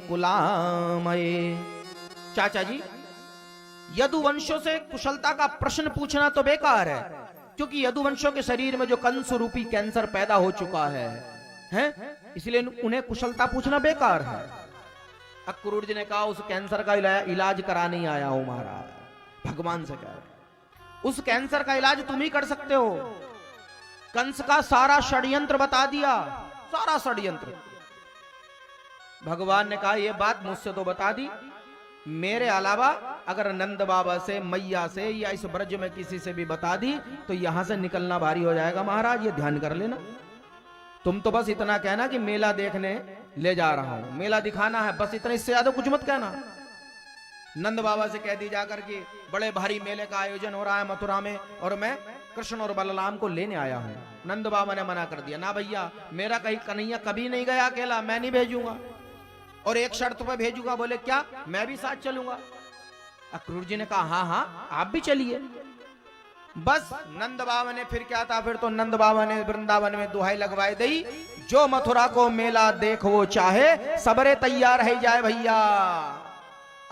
कुलामये। चाचा जी, यदुवंशों से कुशलता का प्रश्न पूछना तो बेकार है, क्योंकि यदुवंशों के शरीर में जो कंस रूपी कैंसर पैदा हो चुका है, इसलिए उन्हें कुशलता पूछना बेकार है। अक्रूर जी ने कहा, उस कैंसर का इलाज कराने ही आया हूं महाराज। भगवान से कह रहे, उस कैंसर का इलाज तुम ही कर सकते हो। कंस का सारा षड्यंत्र बता दिया, सारा षड्यंत्र। भगवान ने कहा, यह बात मुझसे तो बता दी, मेरे अलावा अगर नंद बाबा से, मैया से या इस ब्रज में किसी से भी बता दी तो यहां से निकलना भारी हो जाएगा महाराज, ये ध्यान कर लेना। तुम तो बस इतना कहना कि मेला देखने ले जा रहा हूं, मेला दिखाना है, बस इतना, इससे ज्यादा कुछ मत कहना। नंद बाबा से कह दी जाकर कि बड़े भारी मेले का आयोजन हो रहा है मथुरा में और मैं कृष्ण और बलराम को लेने आया हूं। नंद बाबा ने मना कर दिया, ना भैया, मेरा कहीं कन्हैया कभी नहीं गया अकेला, मैं नहीं भेजूंगा, और एक शर्त पर भेजूंगा। बोले क्या? मैं भी साथ चलूंगा। अक्रूर जी ने कहा, हाँ हाँ आप भी चलिए। बस नंद बाबा ने फिर क्या था, फिर तो नंद बाबा ने वृंदावन में दुहाई लगवाई दी, जो मथुरा को मेला देख वो चाहे, सबरे तैयार है जाए भैया।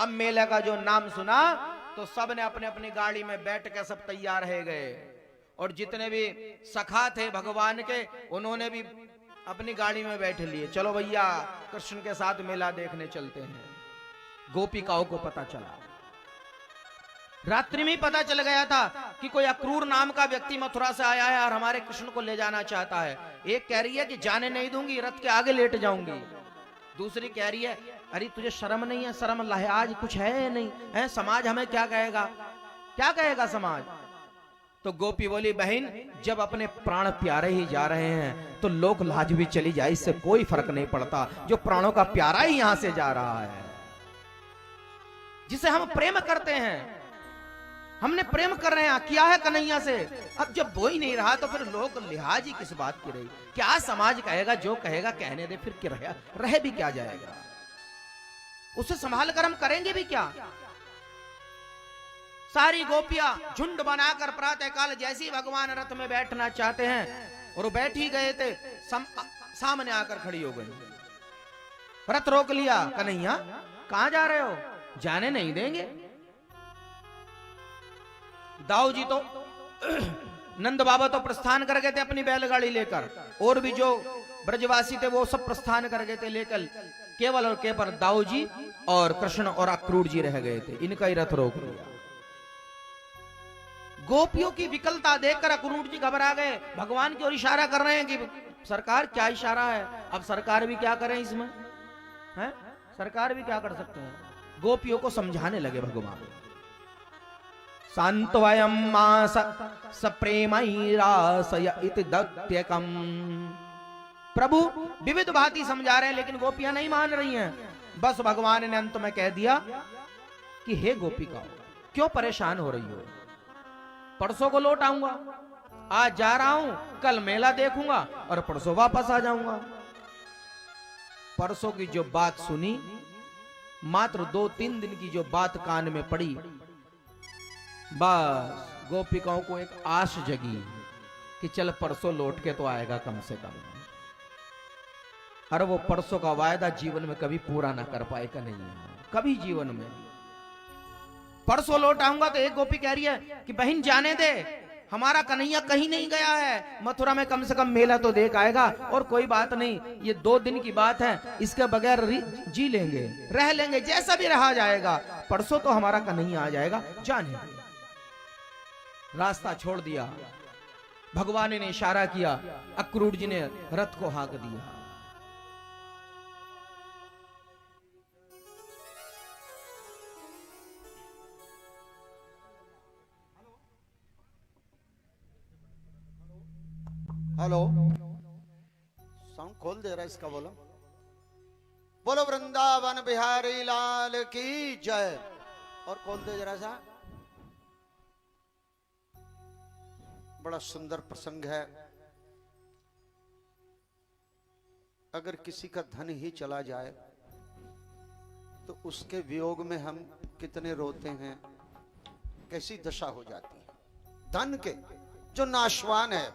अब मेले का जो नाम सुना तो सब ने अपने अपनी गाड़ी में बैठ के सब तैयार है गए, और जितने भी सखा थे भगवान के उन्होंने भी अपनी गाड़ी में बैठ लिए। चलो भैया कृष्ण के साथ मेला देखने चलते हैं। गोपिकाओं को पता चला, रात्रि में ही पता चल गया था कि कोई अक्रूर नाम का व्यक्ति मथुरा से आया है और हमारे कृष्ण को ले जाना चाहता है। एक कह रही है कि जाने नहीं दूंगी, रथ के आगे लेट जाऊंगी। दूसरी कह रही है, अरे तुझे शर्म नहीं है? शर्म लिहाज कुछ है नहीं है? समाज हमें क्या कहेगा, क्या कहेगा समाज? तो गोपी बोली, बहन जब अपने प्राण प्यारे ही जा रहे हैं तो लोक लाज भी चली जाए, इससे कोई फर्क नहीं पड़ता। जो प्राणों का प्यारा ही यहां से जा रहा है, जिसे हम प्रेम करते हैं, हमने प्रेम कर रहे हैं, किया है कन्हैया से, अब जब वो ही नहीं रहा तो फिर लोक लिहाज ही किस बात की रही? क्या समाज कहेगा? जो कहेगा कहने दे, फिर क्या रह भी क्या जाएगा? उसे संभाल कर हम करेंगे भी क्या? सारी गोपियां झुंड बनाकर प्रातः काल जैसे ही भगवान रथ में बैठना चाहते हैं और वो बैठ ही गए थे, सामने आकर खड़ी हो गई। रथ रोक लिया। कन्हैया कहां जा रहे हो? जाने नहीं देंगे। दाऊ जी तो नंद बाबा तो प्रस्थान कर गए थे अपनी बैलगाड़ी लेकर, और भी जो ब्रजवासी थे वो सब प्रस्थान कर गए थे लेकर, केवल और केवल दाऊ जी और कृष्ण और अक्रूर जी रह गए थे। इनका ही रथ रोक लिया। गोपियों की विकलता देखकर अक्रूर जी घबरा गए, भगवान की ओर इशारा कर रहे हैं कि सरकार क्या इशारा है? अब सरकार भी क्या करें इसमें, है? सरकार भी क्या कर सकते हैं? गोपियों को समझाने लगे भगवान। सांत्वयं मास सप्रेमैरासय इति दत्यकम। प्रभु विविध भांति समझा रहे हैं, लेकिन गोपियां नहीं मान रही हैं। बस भगवान ने अंत में कह दिया कि हे गोपिकाओं, क्यों परेशान हो रही हो? परसों को लौट आऊंगा, आज जा रहा हूं, कल मेला देखूंगा और परसों वापस आ जाऊंगा। परसों की जो बात सुनी, मात्र 2-3 दिन की जो बात कान में पड़ी, बस गोपिकाओं को एक आश जगी कि चल परसों लौट के तो आएगा कम से कम। और वो परसों का वायदा जीवन में कभी पूरा ना कर पाएगा, नहीं कभी जीवन में। परसों लौट आऊंगा तो एक गोपी कह रही है कि बहन जाने दे, हमारा कन्हैया कहीं नहीं गया है, मथुरा में कम से कम मेला तो देख आएगा। और कोई बात नहीं, ये 2 दिन की बात है, इसके बगैर जी लेंगे, रह लेंगे, जैसा भी रहा जाएगा। परसों तो हमारा कन्हैया आ जाएगा, जाने दे। रास्ता छोड़ दिया। भगवान ने इशारा किया, अक्रूर जी ने रथ को हाँक दिया। हेलो, साउंड खोल दे रहा है इसका। बोलो बोलो वृंदावन बिहारी लाल की जय। और खोल दे जरा सा। बड़ा सुंदर प्रसंग है। अगर किसी का धन ही चला जाए तो उसके वियोग में हम कितने रोते हैं, कैसी दशा हो जाती है। धन के जो नाशवान है,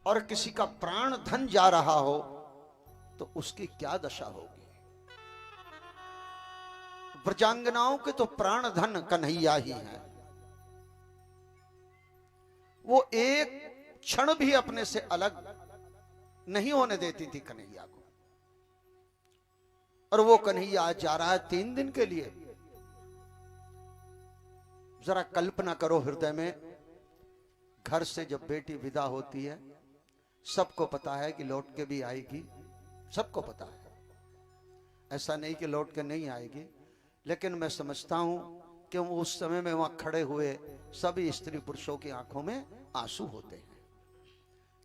और किसी का प्राण धन जा रहा हो तो उसकी क्या दशा होगी। ब्रजांगनाओं के तो प्राण धन कन्हैया ही है। वो एक क्षण भी अपने से अलग नहीं होने देती थी कन्हैया को। और वो कन्हैया आज जा रहा है 3 दिन के लिए। जरा कल्पना करो हृदय में, घर से जब बेटी विदा होती है, सबको पता है कि लौट के भी आएगी, सबको पता है, ऐसा नहीं कि लौट के नहीं आएगी। लेकिन मैं समझता हूं कि उस समय में वहां खड़े हुए सभी स्त्री पुरुषों की आंखों में आंसू होते हैं।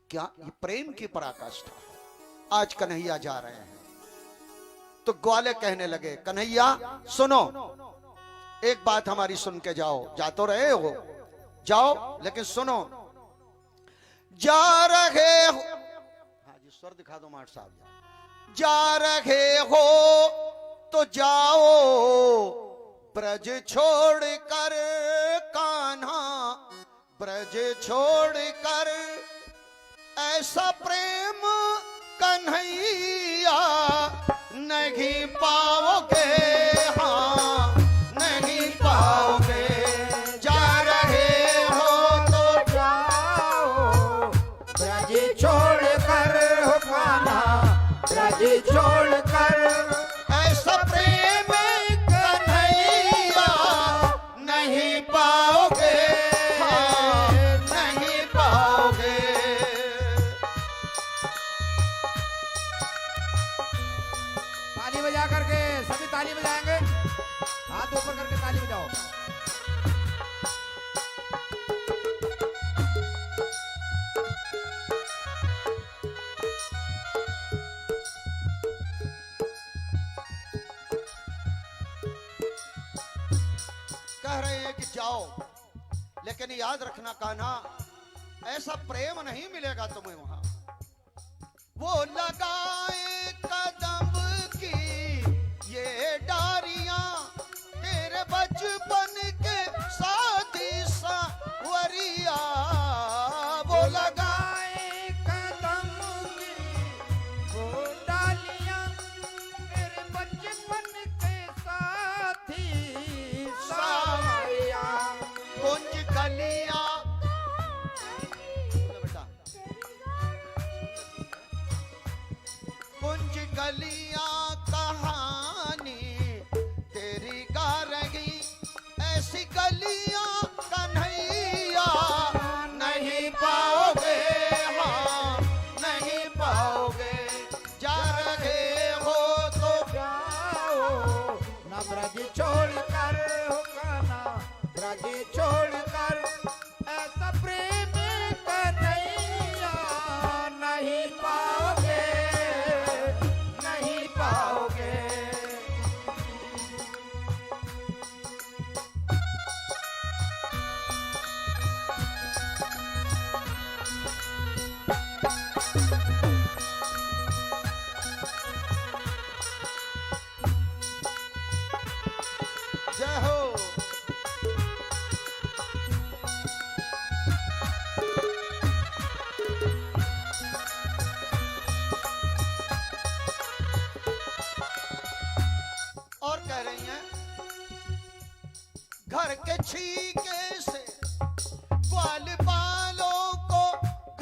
क्या ये प्रेम की पराकाष्ठा है। आज कन्हैया जा रहे हैं तो ग्वाले कहने लगे, कन्हैया सुनो, एक बात हमारी सुन के जाओ। जा तो रहे हो, जाओ, लेकिन सुनो। जा रहे हो, हाँ जी स्वर दिखा दो मार साहब। जा रहे हो तो जाओ, ब्रज छोड़ कर कान्हा, ब्रज छोड़ कर। ऐसा प्रेम कन्हैया नहीं पाओगे, हाँ नहीं पाओगे। जा रहे हो तो जाओ, ब्रज छोड़ कर हो कान्हा, ब्रज छोड़ कर। ऐसा प्रेम कन्हैया नहीं पाओगे, नहीं पाओगे। ताली बजा करके सभी ताली बजाएंगे, हाथ ऊपर करके ताली बजाओ। कह रहे हैं कि जाओ, लेकिन याद रखना कान्हा, ऐसा प्रेम नहीं मिलेगा तुम्हें वहां। वो लगाए कदम की बचपन के साथी सावरिया वो लगाए कदम की वो डालियां मेरे बचपन के साथी सावरिया कुंज कलियां बेटा कुंज कलियां कहानी तेरी गा रही ऐसी गलियां कन्हैया नहीं पाओगे हाँ नहीं पाओगे जा रहे हो तो जाओ ना ब्रज छोड़ कर हो गाना ब्रज छोड़ कर ऐसा प्रेम कन्हैया नहीं पाओगे नहीं पाओगे जय हो और कह रही हैं घर के छीके से ग्वाल बालों को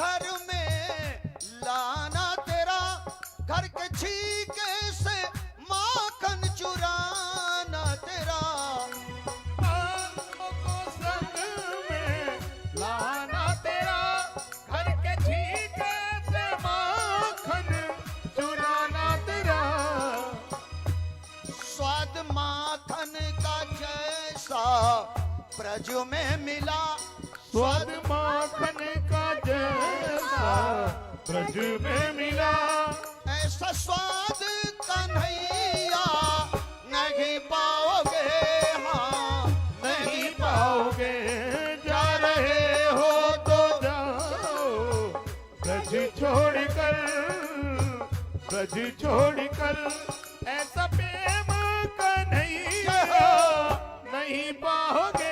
घर में लाना तेरा घर के छीके से माखन चुराना तेरा आंखों को संग में लाना तेरा घर के छीके से माखन चुराना तेरा स्वाद माखन का जैसा ब्रज में मिला स्वाद माखन का जैसा ब्रज में मिला ऐसा स्वाद कन्हैया नहीं पाओगे हाँ नहीं पाओगे जा रहे हो तो जाओ ब्रज छोड़कर ब्रज छोड़कर ऐसा प्रेम कन्हैया नहीं पाओगे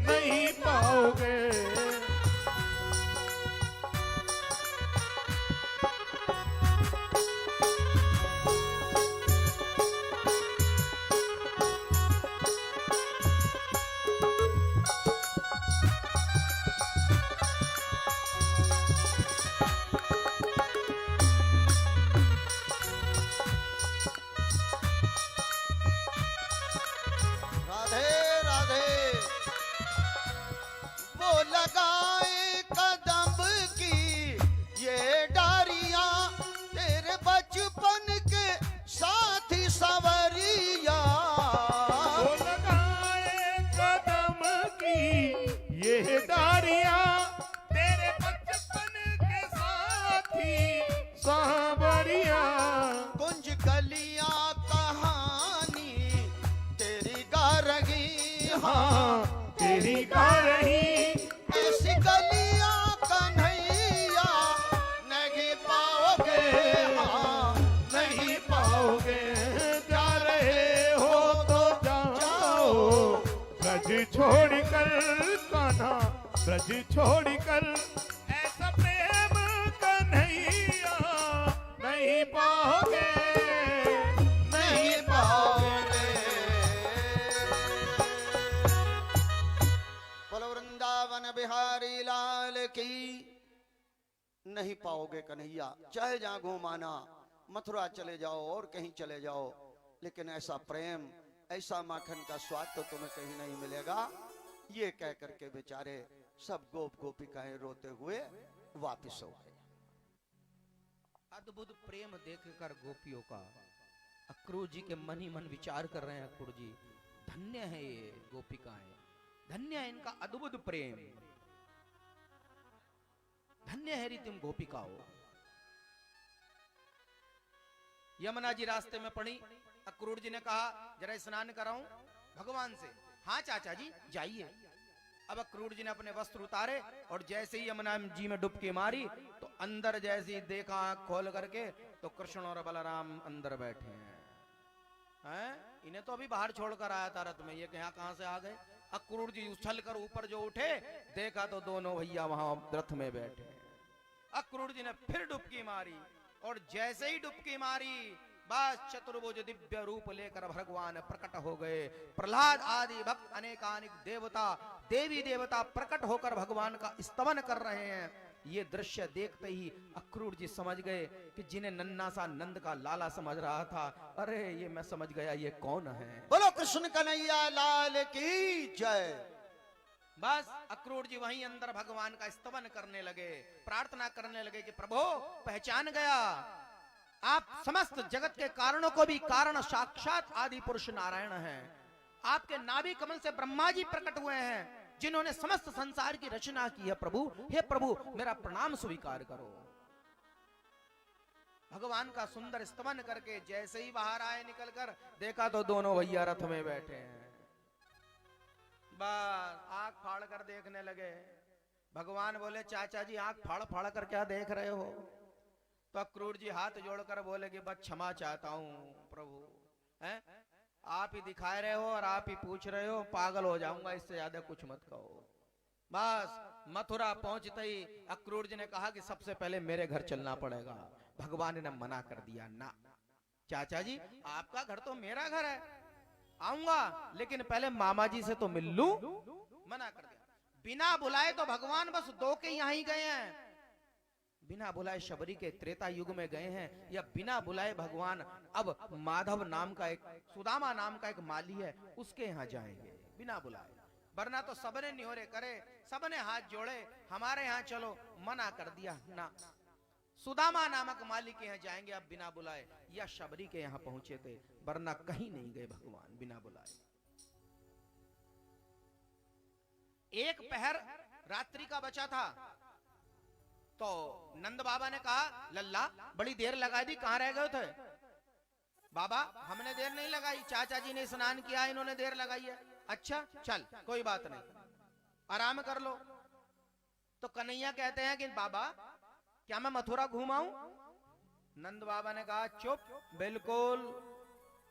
नहीं पाओगे राधे राधे वो लगाए कदम की ये डारियां तेरे बचपन के साथी सवरिया वो लगाए कदम की ये डारियां तेरे बचपन के साथी सावरिया कुंज कलियां कहानी तेरी गा रही हाँ तेरी गा रही ऐसी गलियां कन्हैया नहीं पाओगे हाँ नहीं पाओगे जा रहे हो तो जाओ ब्रज छोड़कर कान्हा ब्रज छोड़कर ऐसा प्रेम कन्हैया नहीं पाओगे नहीं पाओगे बोलो वृंदावन बिहारी लाल की नहीं पाओगे कन्हैया चाहे जहां घुमाना मथुरा चले जाओ और कहीं चले जाओ लेकिन ऐसा प्रेम ऐसा माखन का स्वाद तो तुम्हें कहीं नहीं मिलेगा ये कह करके बेचारे सब गोप गोपिकाएं रोते हुए वापिस हो गए अद्भुत प्रेम देखकर गोपियों का अक्रूर जी के मन ही मन विचार कर रहे हैं। अक्रूर जी धन्य है ये गोपिकाएं, धन्य है इनका अद्भुत प्रेम, धन्य है तुम गोपिकाओं। यमुना जी रास्ते में पड़ी, अक्रूर जी ने कहा जरा स्नान कराऊं भगवान से। हाँ चाचा जी जाइए। अब अक्रूर जी ने अपने वस्त्र उतारे और जैसे ही यमुना जी में डुबकी मारी तो अंदर जैसे ही देखा आंख खोल करके तो कृष्ण और बलराम अंदर बैठे हैं। हैं? इन्हें तो अभी बाहर छोड़कर आया था रथ में, ये यहाँ कहां से आ गए? अक्रूर जी उछल कर ऊपर जो उठे, देखा तो दोनों भैया वहां रथ में बैठे। अक्रूर जी ने फिर डुबकी मारी, और जैसे ही डुबकी मारी, बस चतुर्भुज दिव्य रूप लेकर भगवान प्रकट हो गए। प्रहलाद आदि भक्त अनेकानिक देवता देवी देवता प्रकट होकर भगवान का स्तवन कर रहे हैं। ये दृश्य देखते ही अक्रूर जी समझ गए कि जिन्हें नन्ना सा नंद का लाला समझ रहा था, अरे ये मैं समझ गया ये कौन है। बोलो कृष्ण कन्हैया लाल की जय। बस अक्रूर जी वहीं अंदर भगवान का स्तवन करने लगे, प्रार्थना करने लगे कि प्रभु पहचान गया, आप समस्त जगत के कारणों को भी कारण साक्षात आदि पुरुष नारायण हैं। आपके नाभि कमल से ब्रह्मा जी प्रकट हुए हैं, जिन्होंने समस्त संसार की रचना की है। प्रभु, हे प्रभु, मेरा प्रणाम स्वीकार करो। भगवान का सुंदर स्तवन करके जैसे ही बाहर आए निकलकर, देखा तो दोनों भैया रथ में बैठे हैं। बस आंख फाड़ कर देखने लगे। भगवान बोले, चाचा जी आंख फाड़ फाड़ कर क्या देख रहे हो? तो अक्रूर जी हाथ जोड़कर बोले कि बस क्षमा चाहता हूं प्रभु, हैं? आप ही दिखा रहे हो और आप ही पूछ रहे हो, पागल हो जाऊंगा, इससे ज्यादा कुछ मत कहो। बस मथुरा पहुंचते ही अक्रूर जी ने कहा कि सबसे पहले मेरे घर चलना पड़ेगा। भगवान ने मना कर दिया, ना चाचा जी आपका घर तो मेरा घर है, आऊंगा, लेकिन पहले मामा जी से तो मिल लूं। मना कर दिया। बिना बुलाए तो भगवान बस दो के यहां ही गए हैं, बिना बुलाए शबरी के त्रेता युग में गए हैं, या बिना बुलाए भगवान अब माधव नाम का एक, सुदामा नाम का एक माली है, उसके यहां जाएंगे बिना बुलाए। वरना तो सबने निहोरे करे, सबने हाथ जोड़े, हमारे यहां चलो, मना कर दिया, ना सुदामा नामक माली के यहां जाएंगे अब बिना बुलाए, या शबरी के यहां पहुंचे थे, वरना कहीं नहीं गए भगवान बिना बुलाए। एक पहर रात्रि का बचा था, तो नंद बाबा ने कहा, लल्ला बड़ी देर लगा दी, कहां रह गए थे? बाबा हमने देर नहीं लगाई, चाचा जी ने स्नान किया, इन्होंने देर लगाई है। अच्छा चल कोई बात नहीं, आराम कर लो। तो कन्हैया कहते हैं कि बाबा क्या मैं मथुरा घूमाऊं? नंद बाबा ने कहा, चुप, बिल्कुल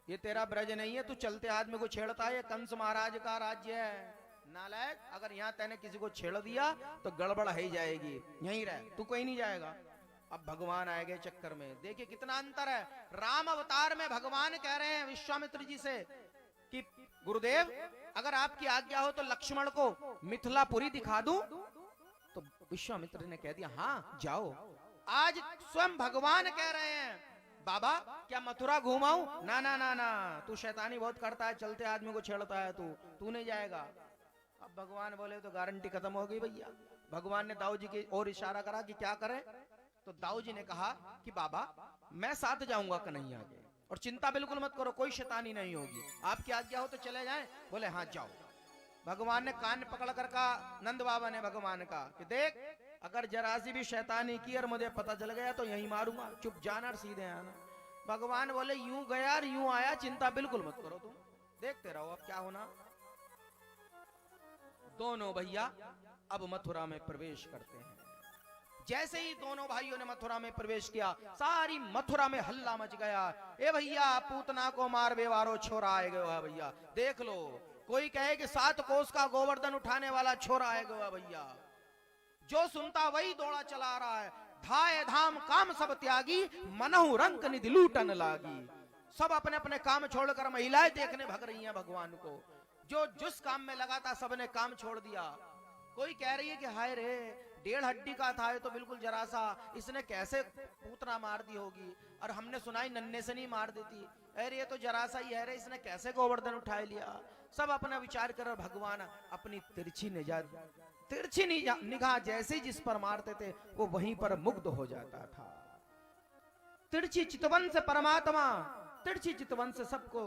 ये तेरा ब्रज नहीं है, तू चलते आदमी को छेड़ता है, ये कंस महाराज का राज्य है। नालायक, अगर यहाँ तैने किसी को छेड़ दिया तो गड़बड़ ही जाएगी, यहीं रह, तू कहीं नहीं जाएगा। अब भगवान आए गए चक्कर में। देखिए कितना अंतर है। राम अवतार में भगवान कह रहे हैं विश्वामित्र जी से कि गुरुदेव अगर आपकी आज्ञा हो तो लक्ष्मण को मिथिलापुरी दिखा दूं। तो विश्वामित्र ने कह दिया, हाँ जाओ। आज स्वयं भगवान कह रहे हैं, बाबा क्या मथुरा घुमाऊं? ना ना ना ना, तू शैतानी बहुत करता है, चलते आदमी को छेड़ता है, तू नहीं जाएगा। अब भगवान बोले तो गारंटी खत्म हो गई भैया। भगवान ने दाऊ जी की ओर इशारा करा कि क्या करें, तो दाऊ जी ने कहा कि बाबा मैं साथ जाऊंगा कन्हैया के, और चिंता बिल्कुल मत करो, कोई शैतानी नहीं होगी, आपकी आज्ञा हो तो चले जाएं। बोले हाँ जाओ। भगवान ने कान पकड़ कर कहा, नंद बाबा ने भगवान का, कि देख अगर जरा सी भी शैतानी की और मुझे पता चल गया तो यहीं मारूंगा, चुप जाना और सीधे आना। भगवान बोले यूं गया और यूं आया, चिंता बिल्कुल मत करो, तुम देखते रहो अब क्या होना। दोनों भैया अब मथुरा में प्रवेश करते हैं। जैसे ही दोनों भाइयों ने मथुरा में प्रवेश किया, सारी मथुरा में हल्ला मच गया। ए भैया पूतना को मार बेवारो छोरा आए गया भैया, देख लो। कोई कहे कि 7 कोस का गोवर्धन उठाने वाला छोरा आए गया भैया। जो सुनता वही दौड़ा चला रहा है। धाय धाम काम सब त्यागी, मनहु रंक निधि लूटन लागी। सब अपने अपने काम छोड़कर महिलाएं देखने भग रही हैं भगवान को। जो जिस काम में लगा था सबने काम छोड़ दिया। कोई कह रही है कि हाय रे, 1.5 हड्डी का था ये तो बिल्कुल जरा सा, इसने कैसे पूतना मार दी होगी, और हमने सुनाई नन्हे से नहीं मार देती, अरे ये तो जरा सा ही है रे, इसने कैसे गोवर्धन उठा लिया। सब अपना विचार कर, भगवान अपनी तिरछी निगाह जैसे जिस पर मारते थे वो वहीं पर मुग्ध हो जाता था। तिरछी चितवन से परमात्मा तिरछी चितवन से सबको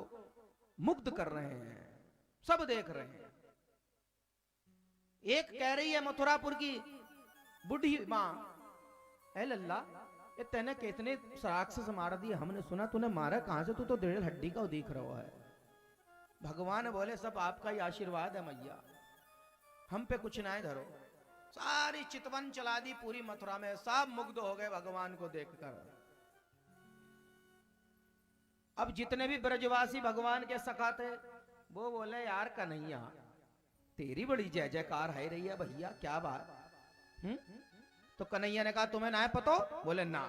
मुग्ध कर रहे हैं, सब देख रहे हैं। एक कह रही है मथुरापुर की बुढ़ी मां, ए लल्ला ये तेने कितने राक्षस मार दिए, हमने सुना तूने मारा कहां से, तू तो 1.5 हड्डी का दिख रहा है। भगवान बोले सब आपका ही आशीर्वाद है मैया, हम पे कुछ ना धरो। सारी चितवन चला दी पूरी मथुरा में, सब मुग्ध हो गए भगवान को देखकर। अब जितने भी ब्रजवासी भगवान के सखा थे वो बोले यार कन्हैया तेरी बड़ी जय जयकार है रही है भैया, क्या बात। तो कन्हैया ने कहा तुम्हें ना है पतो? बोले ना।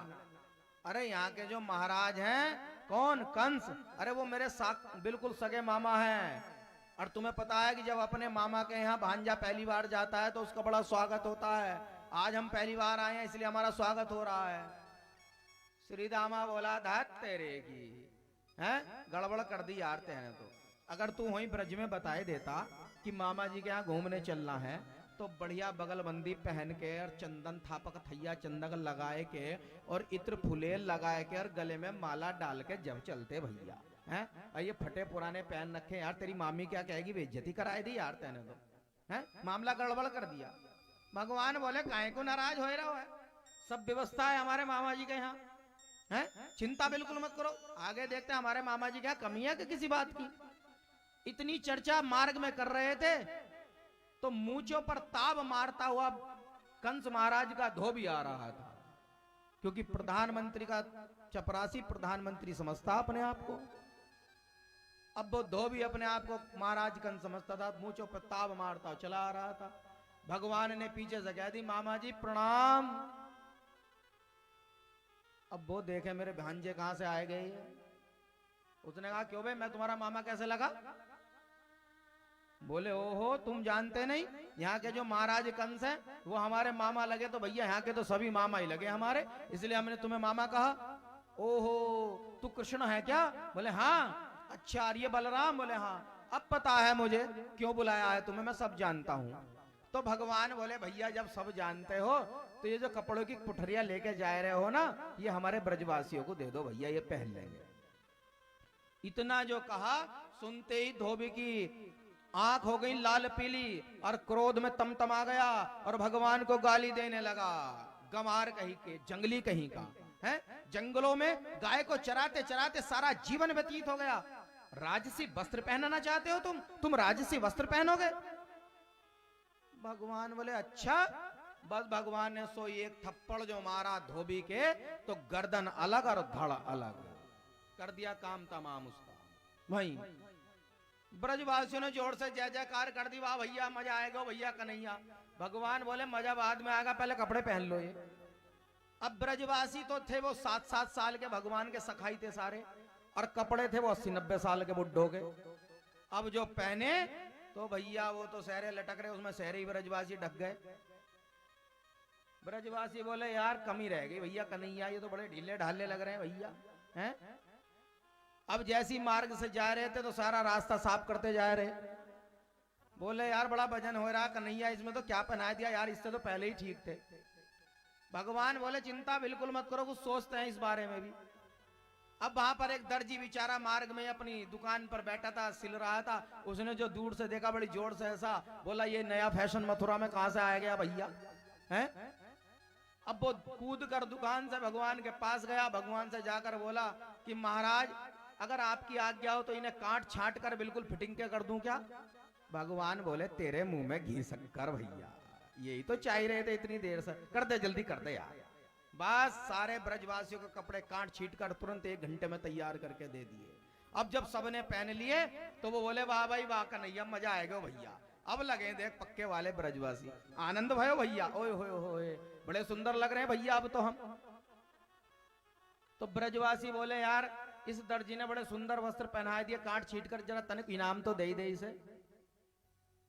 अरे यहाँ के जो महाराज हैं, कौन? कंस। अरे वो मेरे बिल्कुल सगे मामा हैं। और तुम्हें पता है कि जब अपने मामा के यहाँ भांजा पहली बार जाता है तो उसका बड़ा स्वागत होता है। आज हम पहली बार आए हैं इसलिए हमारा स्वागत हो रहा है। श्री दामा बोला धत तेरे की है, गड़बड़ कर दी यार तेने तो। अगर तू वहीं ब्रज में बताए देता कि मामा जी के यहाँ घूमने चलना है तो बढ़िया बगलबंदी पहन के और चंदन थापक थैया चंदन लगाए के और इत्र फुलेल लगाए के और गले में माला डाल के जब चलते भैया हैं। और ये फटे पुराने पहन रखे यार, तेरी मामी क्या कहेगी, बेइज्जती कराए दी यार तेने तो, हैं? मामला गड़बड़ कर दिया। भगवान बोले काहे को नाराज हो रहा है, सब व्यवस्था है हमारे मामा जी के यहाँ, हैं? चिंता बिल्कुल मत करो, आगे देखते हैं हमारे मामा जी क्या कमी है कि किसी बात की। इतनी चर्चा मार्ग में कर रहे थे तो मूंछों पर ताव मारता हुआ कंस महाराज का धोबी आ रहा था, क्योंकि प्रधानमंत्री का चपरासी प्रधानमंत्री समझता अपने आप को। अब वो धोबी अपने आप को महाराज कंस समझता था, मूंछों पर ताव मारता चला आ रहा था। भगवान ने पीछे से कह दी मामा जी प्रणाम। अब वो देखे मेरे भांजे कहां से आए गए। उसने कहा क्यों भाई मैं तुम्हारा मामा कैसे लगा? बोले ओहो तुम जानते नहीं, यहाँ के जो महाराज कंस हैं वो हमारे मामा लगे तो भैया यहाँ के तो सभी मामा ही लगे हमारे, इसलिए हमने तुम्हें मामा कहा। ओहो तू कृष्ण है क्या? बोले हाँ। अच्छा और ये बलराम? बोले हाँ। अब पता है मुझे क्यों बुलाया है तुम्हें, मैं सब जानता हूँ। तो भगवान बोले भैया जब सब जानते हो तो ये जो कपड़ों की पुठरिया लेके जा रहे हो ना, ये हमारे ब्रजवासियों को दे दो भैया, ये पहन लेंगे। इतना जो कहा सुनते ही धोबी की आंख हो गई लाल पीली और क्रोध में तमतमा गया और भगवान को गाली देने लगा। गंवार कहीं के, जंगली कहीं का है, जंगलों में गाय को चराते चराते सारा जीवन व्यतीत हो गया। राजसी वस्त्र पहनना चाहते हो तुम राजसी वस्त्र पहनोगे? भगवान बोले अच्छा। बस भगवान ने सो एक थप्पड़ जो मारा धोबी के तो गर्दन अलग और धड़ अलग कर दिया, काम तमाम उसका। वहीं ब्रजवासियों ने जोर से जय जयकार कर दी, वाह भैया मजा आएगा भैया कन्हैया। भगवान बोले मजा बाद में आएगा, पहले कपड़े पहन लो ये। अब ब्रजवासी तो थे वो 7-7 साल के भगवान के सखाई थे सारे, और कपड़े थे वो 80-90 साल के बुड्ढों के। अब जो पहने तो भैया वो तो सहरे लटक रहे, उसमें सहरे ही ब्रजवासी ढक गए। ब्रजवासी बोले यार कमी रह गई भैया कन्हैया, ये तो बड़े ढीले ढाले लग रहे हैं भैया, हैं? अब जैसी मार्ग से जा रहे थे तो सारा रास्ता साफ करते जा रहे। बोले यार बड़ा वजन हो रहा कन्हैया, इसमें तो क्या पहना दिया यार, इससे तो पहले ही ठीक थे। भगवान बोले चिंता बिल्कुल मत करो, कुछ सोचते हैं इस बारे में भी। अब वहां पर एक दर्जी बेचारा मार्ग में अपनी दुकान पर बैठा था, सिल रहा था। उसने जो दूर से देखा बड़ी जोर से ऐसा बोला ये नया फैशन मथुरा में कहां से आ गया भैया, हैं? अब वो कूद कर दुकान से भगवान के पास गया, भगवान से जाकर बोला कि महाराज अगर आपकी आज्ञा हो तो इन्हें काट छांट कर बिल्कुल फिटिंग के कर दूं क्या? भगवान बोले तेरे मुंह में घी शक्कर भैया, यही तो चाह रहे थे इतनी देर से, कर दे जल्दी कर दे यार। बस सारे ब्रजवासियों के कपड़े काट छीट कर तुरंत 1 घंटे में तैयार करके दे दिए। अब जब सबने पहन लिए तो वो बोले वाह भाई वाह कन्हैया मजा आएगा भैया। अब लगे देख पक्के वाले ब्रजवासी, आनंद भयो भैया, ओए होए होए बड़े सुंदर लग रहे हैं भैया अब तो हम। तो ब्रजवासी बोले यार इस दर्जी ने बड़े सुंदर वस्त्र पहना दिए, काट छीट कर जरा तनिक इनाम तो दे दे इसे।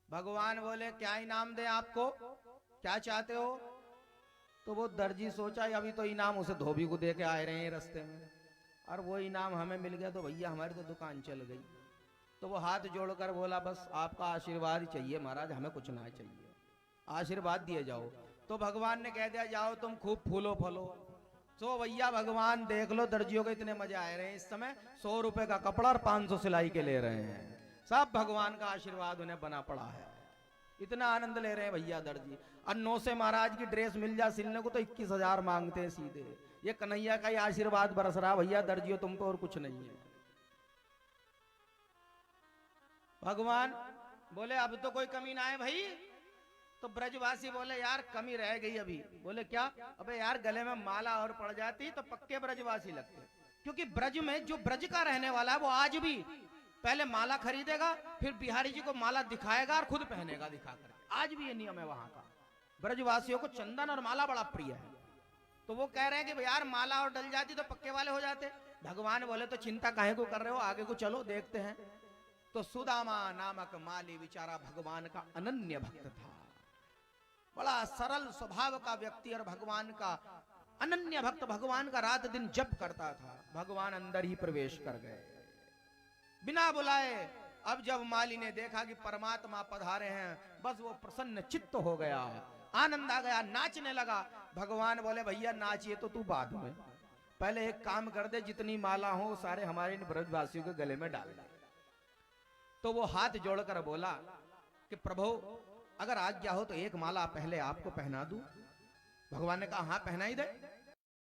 भगवान बोले क्या इनाम दे आपको, क्या चाहते हो? तो वो दर्जी सोचा अभी तो इनाम उसे धोबी को दे के आए रहे हैं रास्ते में, और वो इनाम हमें मिल गया तो भैया हमारी तो दुकान चल गई। तो वो हाथ जोड़कर बोला बस आपका आशीर्वाद ही चाहिए महाराज, हमें कुछ ना चाहिए, आशीर्वाद दिए जाओ। तो भगवान ने कह दिया जाओ तुम खूब फूलो फलो। तो भैया भगवान देख लो दर्जियों को इतने मजे आ रहे हैं इस समय, 100 रुपए का कपड़ा और 500 सिलाई के ले रहे हैं, सब भगवान का आशीर्वाद उन्हें बना पड़ा है, इतना आनंद ले रहे हैं भैया दर्जी। और 9 से महाराज की ड्रेस मिल जा सिलने को तो 21,000 मांगते हैं सीधे। ये कन्हैया का ही आशीर्वाद बरस रहा भैया दर्जियों तुम पे और कुछ नहीं है। भगवान बोले अब तो कोई कमी ना है भाई। तो ब्रजवासी बोले यार कमी रह गई अभी। बोले क्या? अबे यार गले में माला और पड़ जाती तो पक्के ब्रजवासी लगते, क्योंकि ब्रज में जो ब्रज का रहने वाला है वो आज भी पहले माला खरीदेगा, फिर बिहारी जी को माला दिखाएगा और खुद पहनेगा दिखाकर। आज भी ये नियम है वहां का। ब्रजवासियों को चंदन और माला बड़ा प्रिय है। तो वो कह रहे हैं कि यार माला और डल जाती तो पक्के वाले हो जाते। भगवान बोले तो चिंता काहे को कर रहे हो, आगे को चलो देखते हैं। तो सुदामा नामक माली बेचारा भगवान का अनन्य भक्त था, बड़ा सरल स्वभाव का व्यक्ति और भगवान का अनन्य भक्त। भगवान का रात दिन जप करता था। भगवान अंदर ही प्रवेश कर गए बिना बुलाए। अब जब माली ने देखा कि परमात्मा पधारे हैं, बस वो प्रसन्न चित्त हो गया, आनंद आ गया, नाचने लगा। भगवान बोले भैया नाचिए तो तू बाद में, पहले एक काम कर दे, जितनी माला हो सारे हमारे इन ब्रजवासियों के गले में डाल दे। तो वो हाथ जोड़कर बोला कि प्रभु अगर आज्ञा हो तो एक माला पहले आपको पहना दूं। भगवान ने कहा हाँ पहना ही दे।